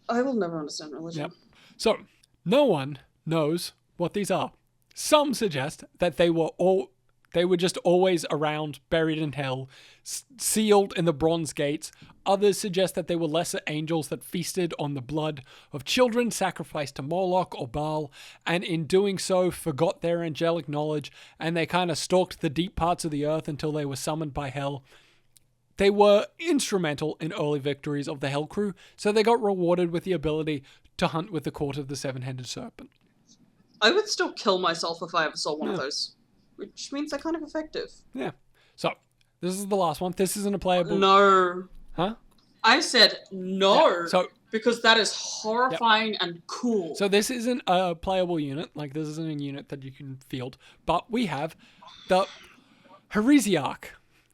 I will never understand religion. Yep. So, no one knows what these are. Some suggest that they were just always around, buried in hell, sealed in the bronze gates. Others suggest that they were lesser angels that feasted on the blood of children sacrificed to Moloch or Baal, and in doing so forgot their angelic knowledge, and they kind of stalked the deep parts of the earth until they were summoned by hell. They were instrumental in early victories of the Hell Crew, so they got rewarded with the ability to hunt with the Court of the Seven-Headed Serpent. I would still kill myself if I ever saw one of those. Which means they're kind of effective. Yeah. So, this is the last one. This isn't a playable... No. Huh? I said no. Yeah. So, because that is horrifying and cool. So this isn't a playable unit. Like, this isn't a unit that you can field. But we have the Heresiarch.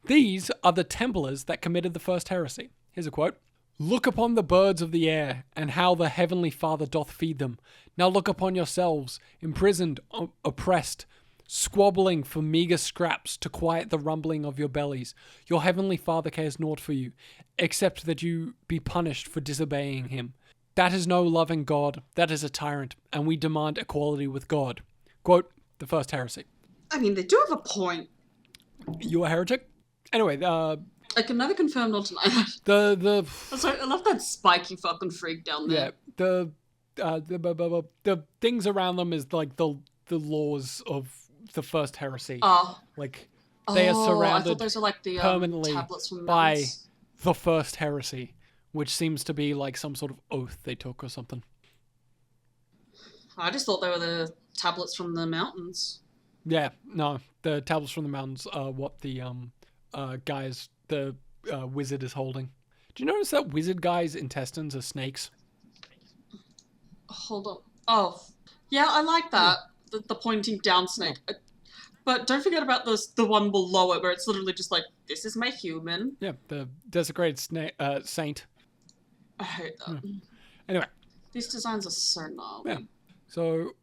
These are the Templars that committed the first heresy. Here's a quote. Look upon the birds of the air, and how the heavenly Father doth feed them. Now look upon yourselves, imprisoned, oppressed, squabbling for meagre scraps to quiet the rumbling of your bellies. Your heavenly Father cares naught for you, except that you be punished for disobeying him. That is no loving God, that is a tyrant, and we demand equality with God. Quote, the first heresy. I mean, they do have a point. You a heretic? Anyway, I can neither confirm nor deny that. Sorry, I love that spiky fucking freak down there. Yeah, the things around them is like the laws of the first heresy. Like, they are surrounded I thought those are like the permanently tablets from by Mountains. the first heresy, which seems to be like some sort of oath they took or something. I just thought they were the tablets from the mountains. Yeah, no, the tablets from the mountains are what the wizard is holding. Do you notice that wizard guy's intestines are snakes? Hold on. Oh, yeah, I like that. The pointing down snake. But don't forget about the one below it where it's literally just like, this is my human. Yeah, the desecrated saint. I hate that. Anyway. These designs are so gnarly. Yeah. So,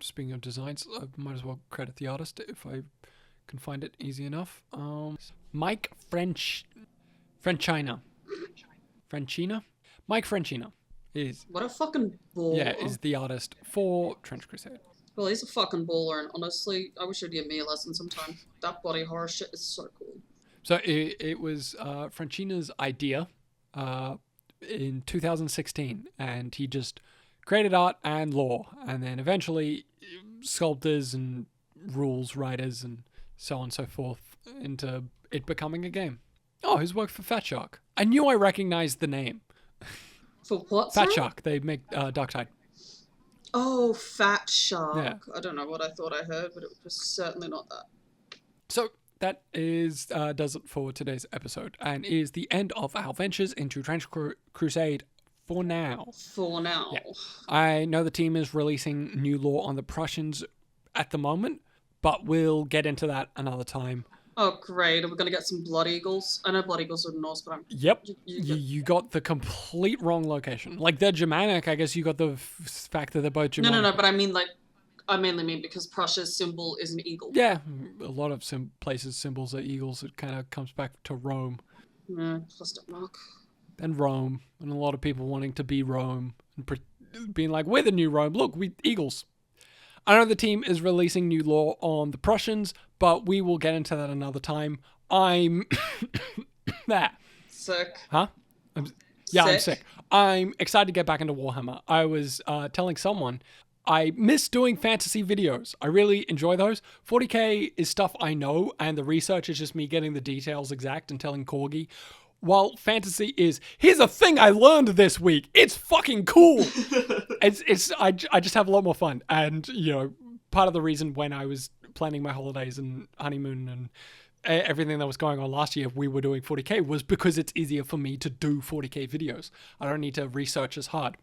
speaking of designs, I might as well credit the artist if I can find it easy enough. Mike Frenchina. Mike Frenchina is... What a fucking baller. Yeah, is the artist for Trench Crusade. Well, he's a fucking baller, and honestly, I wish he'd give me a lesson sometime. That body horror shit is so cool. So it was Frenchina's idea in 2016, and he just created art and lore, and then eventually sculptors and rules writers and so on and so forth into it becoming a game. Oh, his work for Fat Shark. I knew I recognized the name. For what? Fat Shark. They make Darktide. Oh, Fat Shark. Yeah. I don't know what I thought I heard, but it was certainly not that. So that is does it for today's episode, and is the end of our ventures into Trench Crusade for now. For now. Yeah. I know the team is releasing new lore on the Prussians at the moment, but we'll get into that another time. Oh, great. Are we going to get some Blood Eagles? I know Blood Eagles are Norse, but Yep. You got the complete wrong location. Like, they're Germanic. I guess you got the fact that they're both Germanic. No, but I mean, like, I mainly mean because Prussia's symbol is an eagle. Yeah, a lot of places' symbols are eagles. It kind of comes back to Rome. Plastic mark. And Rome. And a lot of people wanting to be Rome. And being like, we're the new Rome. Look, we eagles. I know the team is releasing new lore on the Prussians, but we will get into that another time. I'm... there. Sick. Huh? I'm sick. I'm excited to get back into Warhammer. I was telling someone I miss doing fantasy videos. I really enjoy those. 40k is stuff I know, and the research is just me getting the details exact and telling Corgi. While fantasy is, here's a thing I learned this week. It's fucking cool. I just have a lot more fun. And, you know, part of the reason when I was planning my holidays and honeymoon and everything that was going on last year, we were doing 40k was because it's easier for me to do 40k videos. I don't need to research as hard.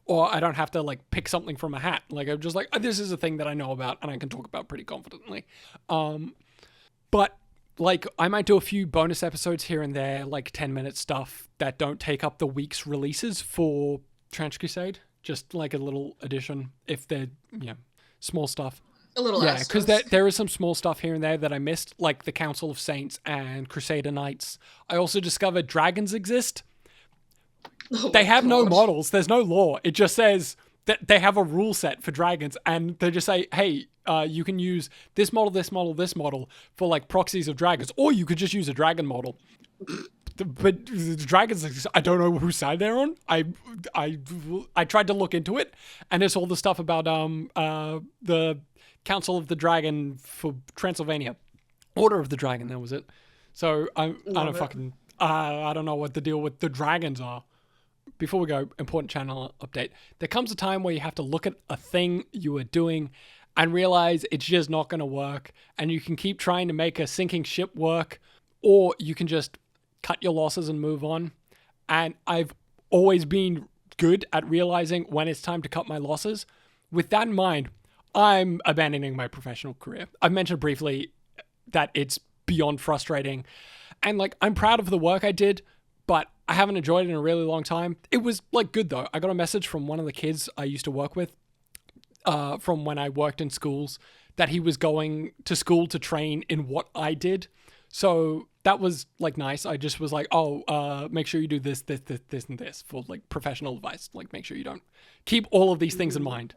Or I don't have to, like, pick something from a hat. Like, I'm just like, this is a thing that I know about and I can talk about pretty confidently. But, like, I might do a few bonus episodes here and there, like 10-minute stuff that don't take up the week's releases for Trench Crusade. Just, like, a little addition if they're, you know, small stuff. A little Yeah, because there is some small stuff here and there that I missed, like the Council of Saints and Crusader Knights. I also discovered dragons exist. They have no models. There's no lore. It just says that they have a rule set for dragons, and they just say, hey, you can use this model, this model, this model for like proxies of dragons, or you could just use a dragon model. But the dragons, I don't know whose side they're on. I tried to look into it, and it's all the stuff about the Council of the Dragon for Transylvania, Order of the Dragon. That was it. So I don't know what the deal with the dragons are. Before we go, important channel update. There comes a time where you have to look at a thing you are doing and realize it's just not going to work. And you can keep trying to make a sinking ship work, or you can just cut your losses and move on. And I've always been good at realizing when it's time to cut my losses. With that in mind, I'm abandoning my professional career. I've mentioned briefly that it's beyond frustrating. And like, I'm proud of the work I did, but I haven't enjoyed it in a really long time. It was like good though. I got a message from one of the kids I used to work with from when I worked in schools that he was going to school to train in what I did. So that was like nice. I just was like, make sure you do this, and this for like professional advice. Like make sure you don't keep all of these things in mind.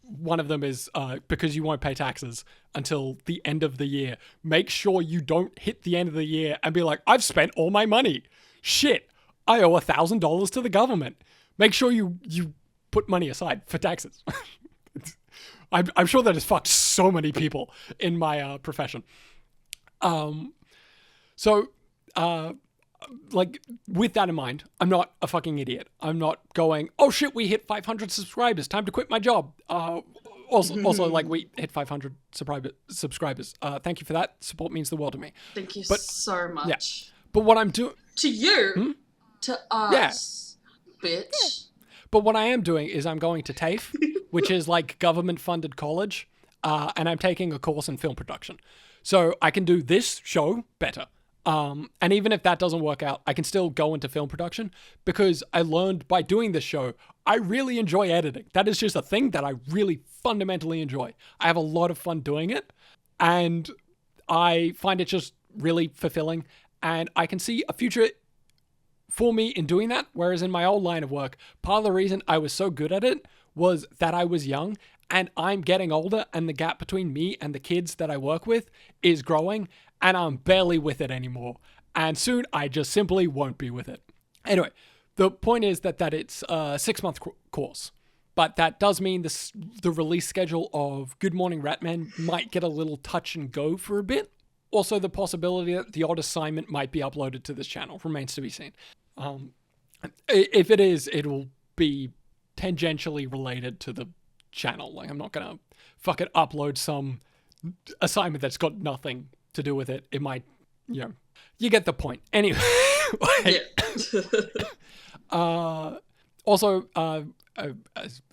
One of them is because you won't pay taxes until the end of the year. Make sure you don't hit the end of the year and be like, I've spent all my money. Shit, I owe $1,000 to the government. Make sure you put money aside for taxes. I'm sure that has fucked so many people in my profession. Like, with that in mind, I'm not a fucking idiot. I'm not going, oh shit, we hit 500 subscribers. Time to quit my job. Also, like, we hit 500 subscribers. Thank you for that. Support means the world to me. Thank you so much. Yeah. But what I'm doing... To you? To us? Yeah. Bitch. Yeah. But what I am doing is I'm going to TAFE, which is like government-funded college, and I'm taking a course in film production. So I can do this show better. And even if that doesn't work out, I can still go into film production because I learned by doing this show, I really enjoy editing. That is just a thing that I really fundamentally enjoy. I have a lot of fun doing it, and I find it just really fulfilling, and I can see a future for me in doing that. Whereas in my old line of work, part of the reason I was so good at it was that I was young, and I'm getting older, and the gap between me and the kids that I work with is growing, and I'm barely with it anymore. And soon I just simply won't be with it. Anyway, the point is that it's a 6-month course. But that does mean the release schedule of Good Morning Ratman might get a little touch and go for a bit. Also, the possibility that the odd assignment might be uploaded to this channel remains to be seen. If it is, it'll be tangentially related to the channel. Like, I'm not going to fucking upload some assignment that's got nothing to do with it. It might, you get the point. Anyway. Also,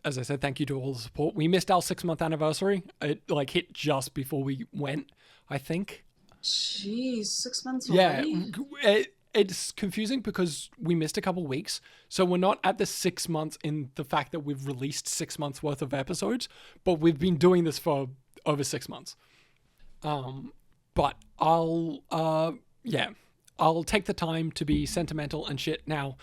as I said, thank you to all the support. We missed our 6-month anniversary. It hit just before we went. I think. Jeez, 6 months Yeah, already? it's confusing because we missed a couple weeks. So we're not at the 6 months in the fact that we've released 6 months worth of episodes, but we've been doing this for over 6 months. But I'll take the time to be sentimental and shit now.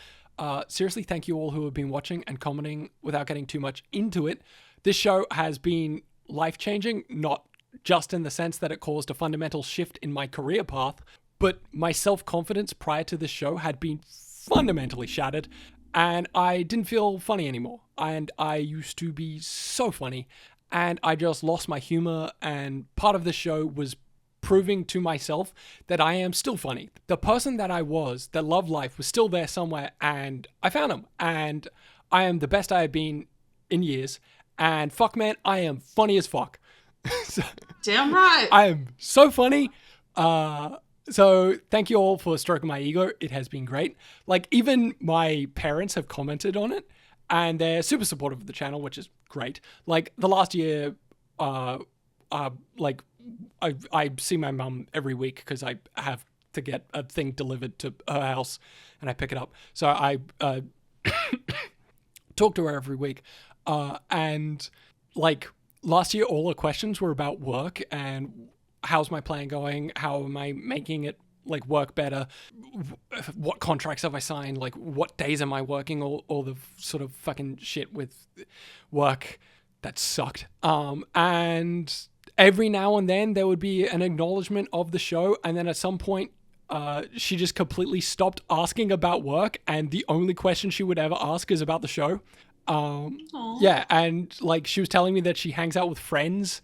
Seriously, thank you all who have been watching and commenting without getting too much into it. This show has been life-changing, not just in the sense that it caused a fundamental shift in my career path, but my self-confidence prior to this show had been fundamentally shattered, and I didn't feel funny anymore. And I used to be so funny, and I just lost my humor, and part of the show was proving to myself that I am still funny. The person that I was, that loved life, was still there somewhere, and I found him, and I am the best I have been in years, and fuck man, I am funny as fuck. Damn right. I am so funny. So thank you all for stroking my ego. It has been great. Like, even my parents have commented on it, and they're super supportive of the channel, which is great. Like, the last year, like, I see my mum every week because I have to get a thing delivered to her house, and I pick it up. So I talk to her every week. And, like, last year, all the questions were about work and how's my plan going? How am I making it, like, work better? What contracts have I signed? Like, what days am I working? All the sort of fucking shit with work that sucked. And every now and then there would be an acknowledgement of the show, and then at some point she just completely stopped asking about work, and the only question she would ever ask is about the show. Yeah, and like she was telling me that she hangs out with friends,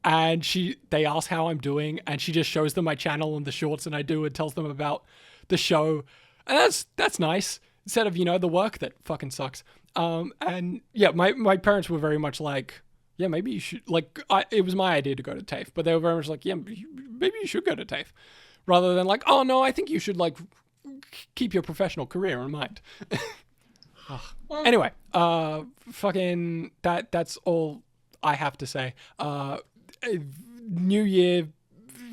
and they ask how I'm doing, and she just shows them my channel and the shorts and I do, and tells them about the show, and that's nice, instead of, the work that fucking sucks. And yeah, my parents were very much like, yeah, maybe you should, like, it was my idea to go to TAFE, but they were very much like, yeah, maybe you should go to TAFE, rather than like, oh no, I think you should, like, keep your professional career in mind. Anyway, fucking that's all I have to say. New Year,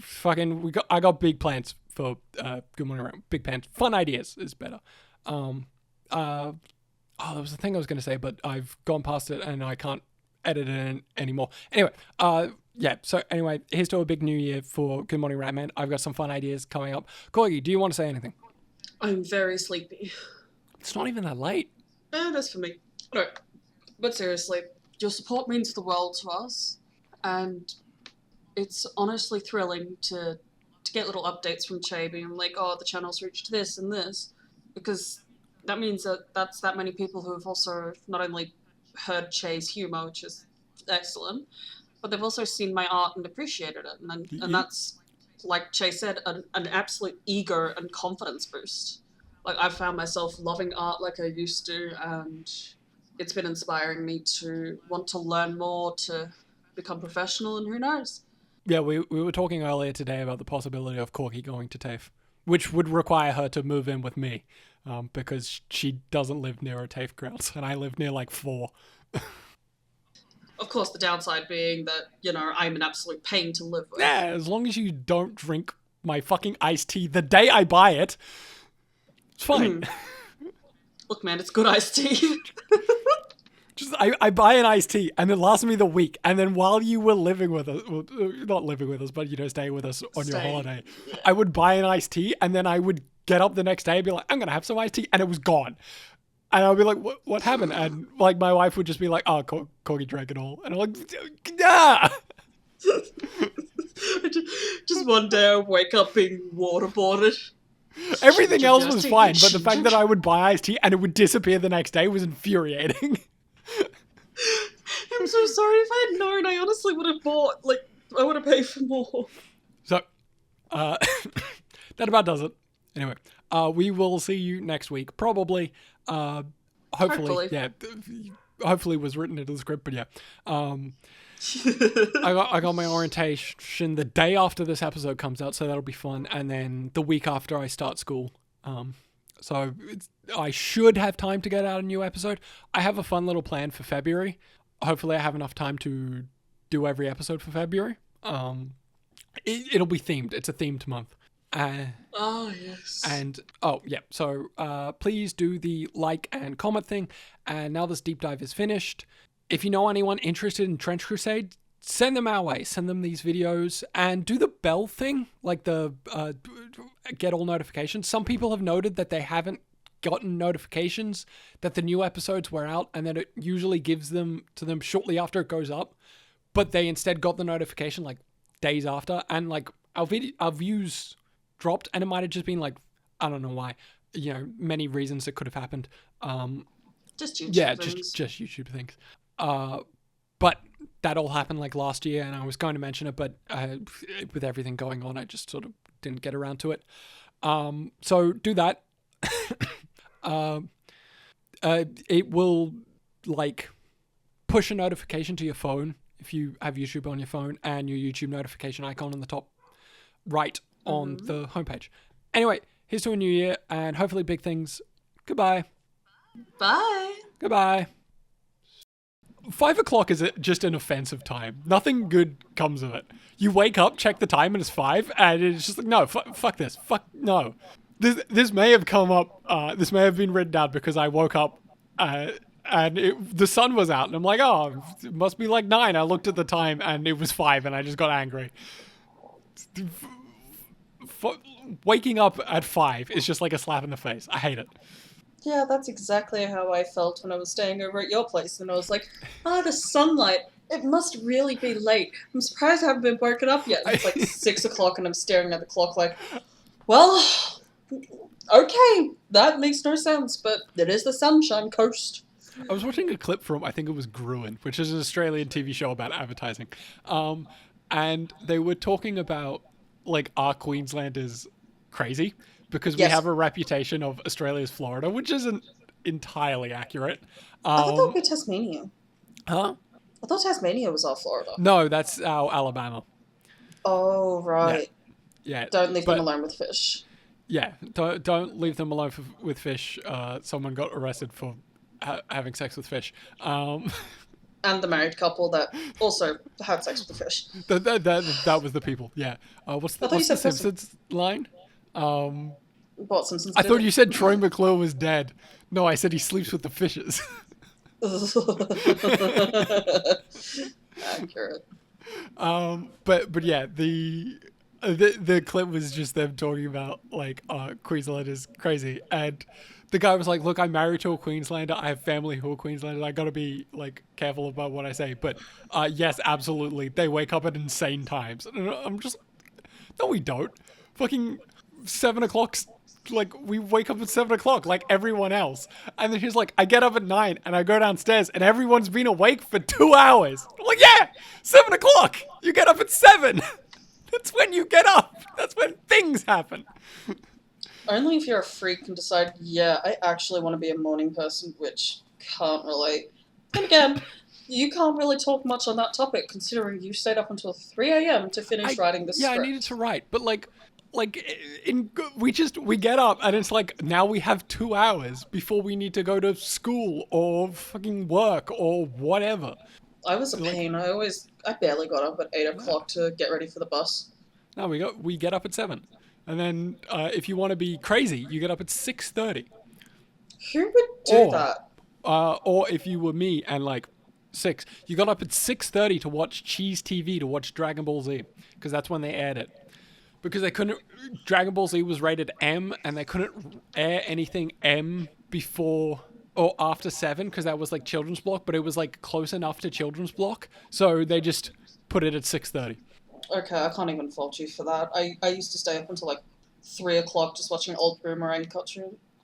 fucking, I got big plans for Good Morning Rant. Big plans, fun ideas is better. There was a thing I was going to say, but I've gone past it and I can't edit it in anymore. Anyway, yeah, so anyway, here's to a big new year for Good Morning Rant, man. I've got some fun ideas coming up. Corgi, do you want to say anything? I'm very sleepy. It's not even that late. That's for me. No, but seriously, your support means the world to us, and it's honestly thrilling to get little updates from Che being like, oh, the channel's reached this and this, because that means that's that many people who have also not only heard Che's humor, which is excellent, but they've also seen my art and appreciated it, and that's, like Che said, an absolute ego and confidence boost. Like, I've found myself loving art like I used to, and it's been inspiring me to want to learn more, to become professional, and who knows. Yeah, we were talking earlier today about the possibility of Corgi going to TAFE, which would require her to move in with me, because she doesn't live near a TAFE grounds, and I live near, like, 4. Of course, the downside being that, I'm an absolute pain to live with. Yeah, as long as you don't drink my fucking iced tea the day I buy it, it's fine. Look, man, it's good iced tea. Just I buy an iced tea, and it lasts me the week. And then while you were living with us, well, not living with us, but staying with us on your holiday, yeah, I would buy an iced tea, and then I would get up the next day and be like, I'm gonna have some iced tea, and it was gone. And I'll be like, what happened? And like my wife would just be like, oh, Corgi drank it all, and I'm like, yeah. Just one day I wake up being waterboarded. Everything else was fine, but the fact that I would buy iced tea and it would disappear the next day was infuriating. I'm so sorry. If I had known, I honestly would have bought, like, I would have paid for more. So, that about does it. Anyway, we will see you next week, probably. Hopefully. Yeah, hopefully was written into the script, but yeah. I got my orientation the day after this episode comes out, so that'll be fun. And then the week after I start school. So I should have time to get out a new episode. I have a fun little plan for February. Hopefully I have enough time to do every episode for February. It'll be themed. It's a themed month. Oh, yes. And, so please do the like and comment thing. And now this deep dive is finished. If you know anyone interested in Trench Crusade, send them our way. Send them these videos and do the bell thing, like the get all notifications. Some people have noted that they haven't gotten notifications that the new episodes were out, and that it usually gives them to them shortly after it goes up. But they instead got the notification like days after, and like our views dropped, and it might have just been like, I don't know why, many reasons it could have happened. Just YouTube things. just YouTube things. But that all happened like last year, and I was going to mention it, but with everything going on, I just sort of didn't get around to it. So do that. It will like push a notification to your phone if you have YouTube on your phone, and your YouTube notification icon on the top right on the homepage. Anyway, here's to a new year, and hopefully big things. Goodbye. Bye. Goodbye. 5 o'clock is just an offensive time. Nothing good comes of it. You wake up, check the time, and it's 5, and it's just like, no, fuck this. Fuck, no. This may have come up, this may have been written down because I woke up, and the sun was out, and I'm like, oh, it must be like 9. I looked at the time, and it was 5, and I just got angry. Waking up at 5 is just like a slap in the face. I hate it. Yeah, that's exactly how I felt when I was staying over at your place, and I was like, the sunlight, it must really be late. I'm surprised I haven't been woken up yet. And it's like 6 o'clock, and I'm staring at the clock like, well, okay, that makes no sense, but it is the Sunshine Coast. I was watching a clip from, I think it was Gruen, which is an Australian TV show about advertising, and they were talking about, like, our Queensland is crazy, because we have a reputation of Australia's Florida, which isn't entirely accurate. I thought that would be Tasmania. Huh? I thought Tasmania was our Florida. No, that's our Alabama. Oh, right. Yeah. Don't leave them alone with fish. Yeah, don't leave them alone with fish. Someone got arrested for having sex with fish. And the married couple that also had sex with the fish. That was the people, yeah. What's the Simpsons line? What, Simpsons? I thought you said Troy McClure was dead. No, I said he sleeps with the fishes. Accurate. But yeah, the clip was just them talking about, like, Queensland is crazy, and the guy was like, look, I'm married to a Queenslander, I have family who are Queenslanders, I gotta be, like, careful about what I say, but yes, absolutely, they wake up at insane times. And I'm just, no we don't. Fucking 7 o'clock, like, we wake up at 7 o'clock like everyone else. And then he's like, I get up at 9 and I go downstairs and everyone's been awake for 2 hours. I'm like, yeah, 7 o'clock. You get up at 7. That's when you get up. That's when things happen. Only if you're a freak and decide, yeah, I actually want to be a morning person, which can't relate. And again, you can't really talk much on that topic, considering you stayed up until 3 a.m. to finish writing the script. Yeah, I needed to write, but we get up and it's like, now we have 2 hours before we need to go to school or fucking work or whatever. I was a pain. I barely got up at 8 o'clock to get ready for the bus. No, we get up at 7. And then if you want to be crazy, you get up at 6:30. Who would do that? Or if you were me and like 6, you got up at 6:30 to watch Cheese TV, to watch Dragon Ball Z, because that's when they aired it. Because they couldn't, Dragon Ball Z was rated M, and they couldn't air anything M before or after 7, because that was like children's block, but it was like close enough to children's block, so they just put it at 6:30. Okay, I can't even fault you for that. I used to stay up until like 3 o'clock just watching old Boomerang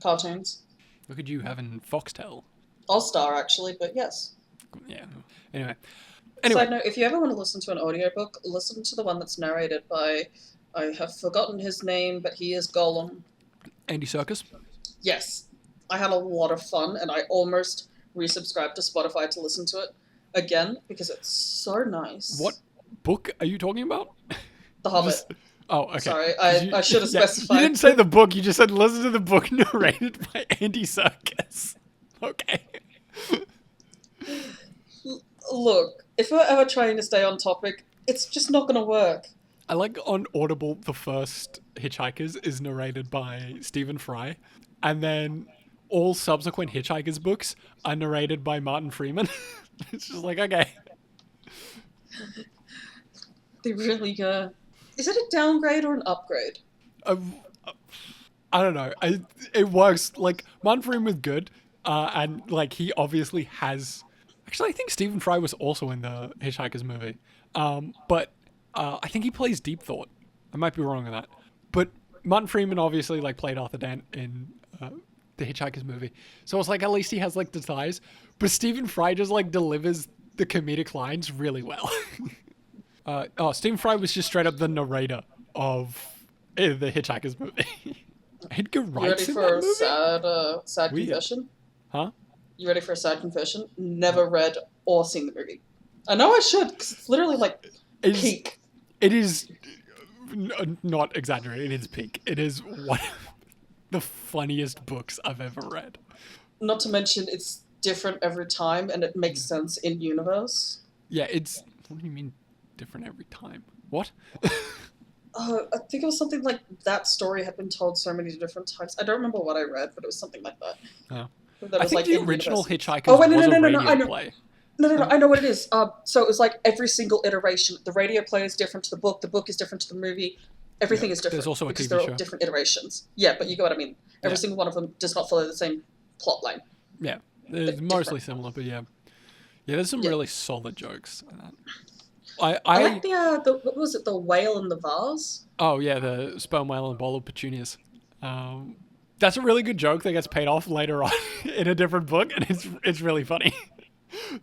cartoons. Look at you having Foxtel. All-Star, actually, but yes. Yeah. Anyway. Side note, if you ever want to listen to an audiobook, listen to the one that's narrated by, I have forgotten his name, but he is Gollum. Andy Serkis? Yes. I had a lot of fun, and I almost resubscribed to Spotify to listen to it again, because it's so nice. What book are you talking about? The Hobbit. Oh, okay. Sorry, I should have specified. You didn't say the book, you just said listen to the book narrated by Andy Serkis. Okay. Look, if we're ever trying to stay on topic, it's just not going to work. I like on Audible, the first Hitchhikers is narrated by Stephen Fry, and then all subsequent Hitchhikers books are narrated by Martin Freeman. It's just like, okay. They really is it a downgrade or an upgrade? I don't know. It works. Like, Martin Freeman was good, and like he obviously has. Actually, I think Stephen Fry was also in the Hitchhikers movie, but I think he plays Deep Thought. I might be wrong on that, but Martin Freeman obviously like played Arthur Dent in the Hitchhikers movie, so it's like at least he has like the ties. But Stephen Fry just like delivers the comedic lines really well. Stephen Fry was just straight up the narrator of the Hitchhikers movie. Edgar You Wright's ready in for that a movie? sad Weird. confession? Huh? You ready for a sad confession? Never read or seen the movie. I know I should, because it's literally like peak. It is not exaggerated. It is peak. It is one of the funniest books I've ever read. Not to mention, it's different every time, and it makes sense in universe. Yeah, it's... What do you mean different every time? What? I think it was something like that story had been told so many different times. I don't remember what I read, but it was something like that. Oh. That I was think like the in original universe. Hitchhikers wait, was a I radio know. play. No, I know what it is. So it was like every single iteration. The radio play is different to the book is different to the movie. Everything is different. There's also a because TV they're all show. different iterations. Yeah, but you get what I mean. Every Yeah. single one of them does not follow the same plot line. Yeah, it's mostly similar, but yeah. Yeah, there's some Yeah. really solid jokes in that. I like the what was it? The whale in the vase. Oh, yeah, the sperm whale and bowl of petunias. That's a really good joke that gets paid off later on in a different book, and it's really funny.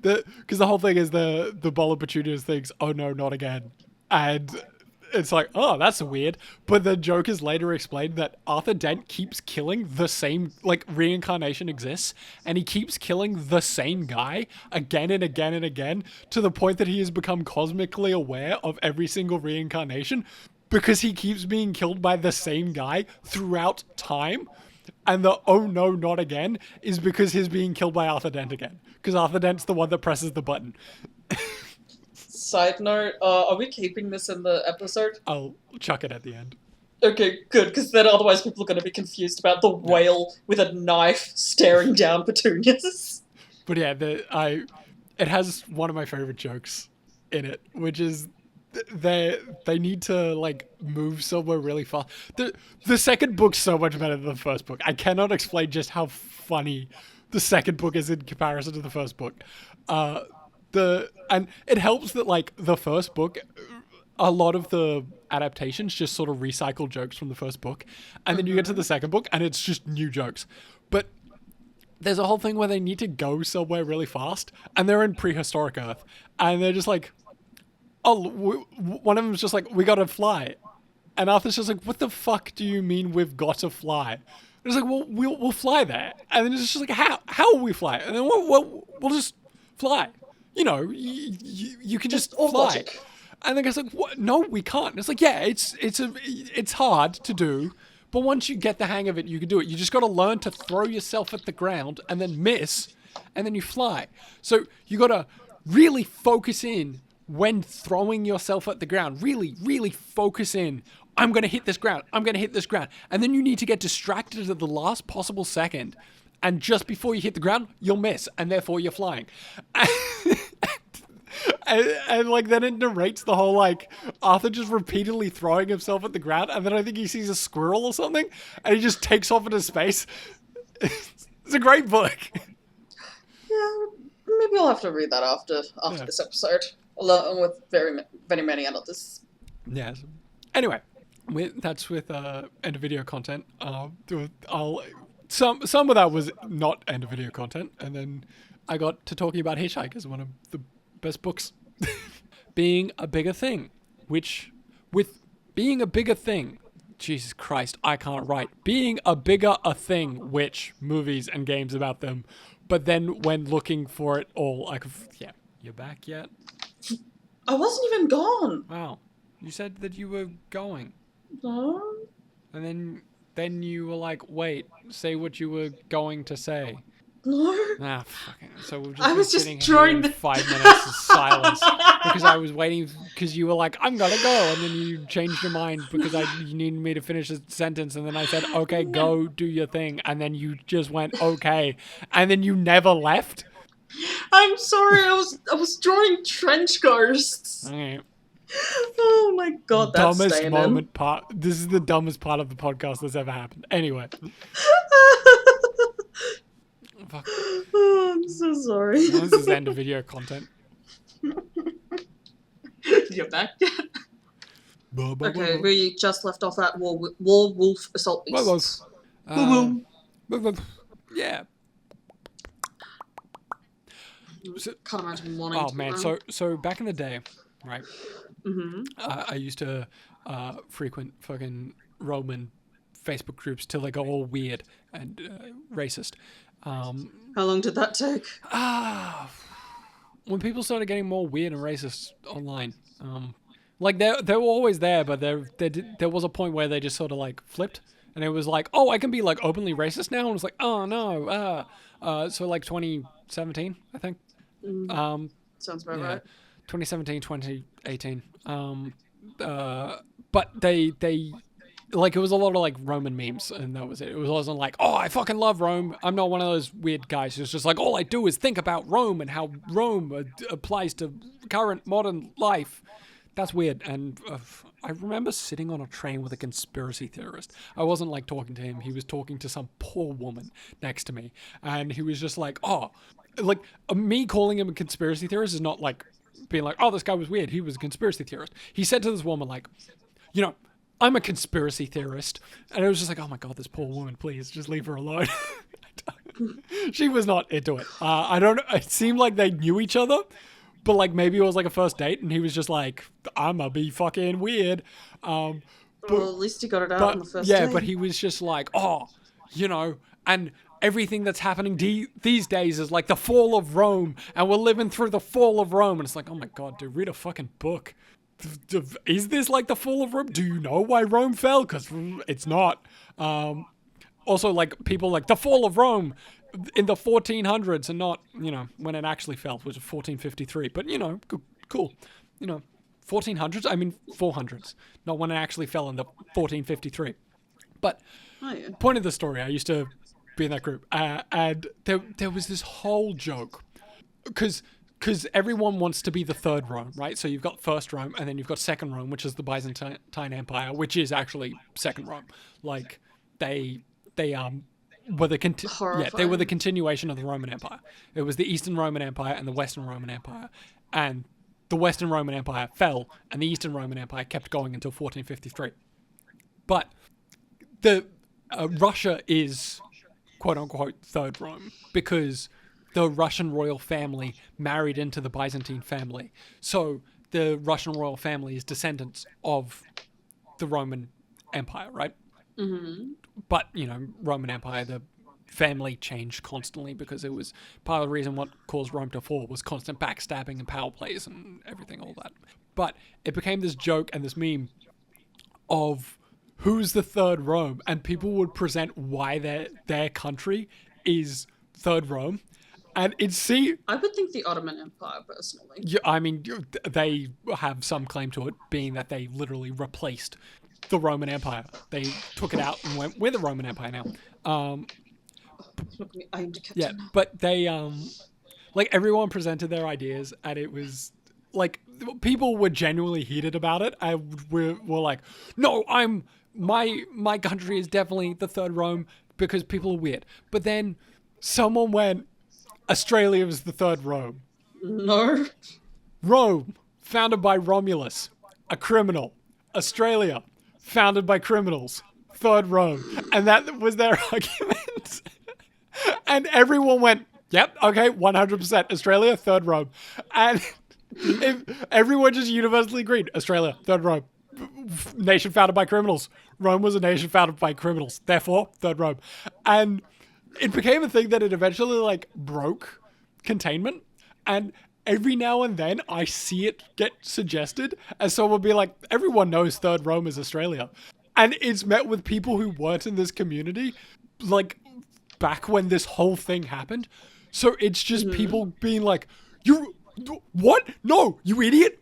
Because the whole thing is the bowl of petunias thinks, oh no, not again. And it's like, oh, that's weird. But the joke is later explained that Arthur Dent keeps killing the same, like, reincarnation exists, and he keeps killing the same guy again and again and again, to the point that he has become cosmically aware of every single reincarnation, because he keeps being killed by the same guy throughout time. And the oh no, not again is because he's being killed by Arthur Dent again. Because Arthur Dent's the one that presses the button. Side note: are we keeping this in the episode? I'll chuck it at the end. Okay, good, because then otherwise people are going to be confused about the whale with a knife staring down petunias. But yeah, it has one of my favorite jokes in it, which is they need to like move somewhere really fast. The second book's so much better than the first book. I cannot explain just how funny the second book is in comparison to the first book. And it helps that like the first book, a lot of the adaptations just sort of recycle jokes from the first book, and then you get to the second book and it's just new jokes. But there's a whole thing where they need to go somewhere really fast, and they're in prehistoric Earth, and they're just like, one of them's just like, we gotta fly. And Arthur's just like, what the fuck do you mean we've got to fly? And it's like, well, we'll fly there. And then it's just like, how will we fly? And then we'll just fly. You know, you can just fly. Logic. And the guy's like, what? No, we can't. And it's like, yeah, it's hard to do, but once you get the hang of it, you can do it. You just got to learn to throw yourself at the ground and then miss, and then you fly. So you got to really focus in when throwing yourself at the ground. Really, really focus in. I'm going to hit this ground. I'm going to hit this ground. And then you need to get distracted at the last possible second. And just before you hit the ground, you'll miss. And therefore you're flying. And like then it narrates the whole like Arthur just repeatedly throwing himself at the ground, and then I think he sees a squirrel or something, and he just takes off into space. It's a great book. Yeah, maybe I'll have to read that after this episode, along with very many others. Yeah. Anyway, that's with end of video content. Some of that was not end of video content, and then I got to talking about Hitchhikers, one of the best books. Being a bigger thing, which with being a bigger thing, Jesus Christ, I can't write. Being a bigger a thing, which movies and games about them, but then when looking for it all, you're back yet? I wasn't even gone. Wow, you said that you were going, No. and then you were like, wait, say what you were going to say. No. Ah, fucking. So we've I just was been just sitting drawing here in the- 5 minutes of silence because I was waiting because you were like, "I'm gonna go," and then you changed your mind because you needed me to finish a sentence, and then I said, "Okay, go do your thing," and then you just went, "Okay," and then you never left. I'm sorry, I was drawing trench ghosts. Okay. Oh my god, that's Dumbest staying moment part. This is the dumbest part of the podcast that's ever happened. Anyway. in. Fuck. Oh, I'm so sorry. When does this end of video content? You're back. Okay, we just left off at Wolf Assault Beasts. Yeah. Can't imagine wanting Oh to. man, so back in the day, right? I used to frequent fucking Roman Facebook groups till they got all weird and racist. How long did that take? When people started getting more weird and racist online, like they were always there, but there was a point where they just sort of like flipped, and it was like, oh, I can be like openly racist now, and it was like, oh no, so like 2017, I think. Sounds about right. 2017, 2018. But they like, it was a lot of like Roman memes, and that was it. It wasn't like, oh, I fucking love Rome. I'm not one of those weird guys who's just like, all I do is think about Rome and how Rome applies to current modern life. That's weird. And I remember sitting on a train with a conspiracy theorist. I wasn't like talking to him. He was talking to some poor woman next to me. And he was just like, oh, like me calling him a conspiracy theorist is not like being like, oh, this guy was weird. He was a conspiracy theorist. He said to this woman, like, you know, I'm a conspiracy theorist. And it was just like, oh my God, this poor woman, please just leave her alone. She was not into it. I don't know. It seemed like they knew each other, but like maybe it was like a first date and he was just like, I'ma be fucking weird. Well, at least he got it out on the first yeah, day. but he was just like, oh, you know, and everything that's happening these days is like the fall of Rome, and we're living through the fall of Rome. And it's like, oh my God, dude, read a fucking book. Is this like the fall of Rome? Do you know why Rome fell? Because it's not. Also, like, people like the fall of Rome in the 1400s and not, you know, when it actually fell, which was 1453. But, you know, cool. You know, 1400s? I mean, 400s. Not when it actually fell in the 1453. But, point of the story, I used to be in that group. And there was this whole joke. Because everyone wants to be the third Rome, right? So you've got first Rome, and then you've got second Rome, which is the Byzantine Empire, which is actually second Rome. Like, they were the continuation of the Roman Empire. It was the Eastern Roman Empire and the Western Roman Empire, and the Western Roman Empire fell, and the Eastern Roman Empire kept going until 1453. But the Russia is quote unquote third Rome because the Russian royal family married into the Byzantine family, so the Russian royal family is descendants of the Roman Empire, right? Mm-hmm. But, you know, Roman Empire, the family changed constantly because it was part of the reason what caused Rome to fall was constant backstabbing and power plays and everything, all that. But it became this joke and this meme of who's the third Rome, and people would present why their country is third Rome. And I would think the Ottoman Empire, personally. Yeah, I mean, they have some claim to it, being that they literally replaced the Roman Empire. They took it out and went, we're the Roman Empire now. Look at me, I am the captain. Yeah, but they, like, everyone presented their ideas, and it was, like, people were genuinely heated about it, and were like, no, my country is definitely the third Rome, because people are weird. But then someone went, Australia was the third Rome. No. Rome, founded by Romulus, a criminal. Australia, founded by criminals, third Rome. And that was their argument. And everyone went, yep, okay, 100%. Australia, third Rome. And everyone just universally agreed. Australia, third Rome. Nation founded by criminals. Rome was a nation founded by criminals. Therefore, third Rome. And it became a thing that it eventually, like, broke containment. And every now and then I see it get suggested as someone be like, everyone knows third Rome is Australia. And it's met with people who weren't in this community, like, back when this whole thing happened. So it's just people being like, you... What? No, you idiot!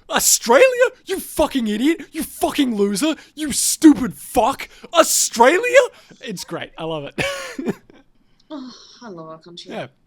Australia? You fucking idiot! You fucking loser! You stupid fuck! Australia? It's great. I love it. Oh, I love our country. Yeah,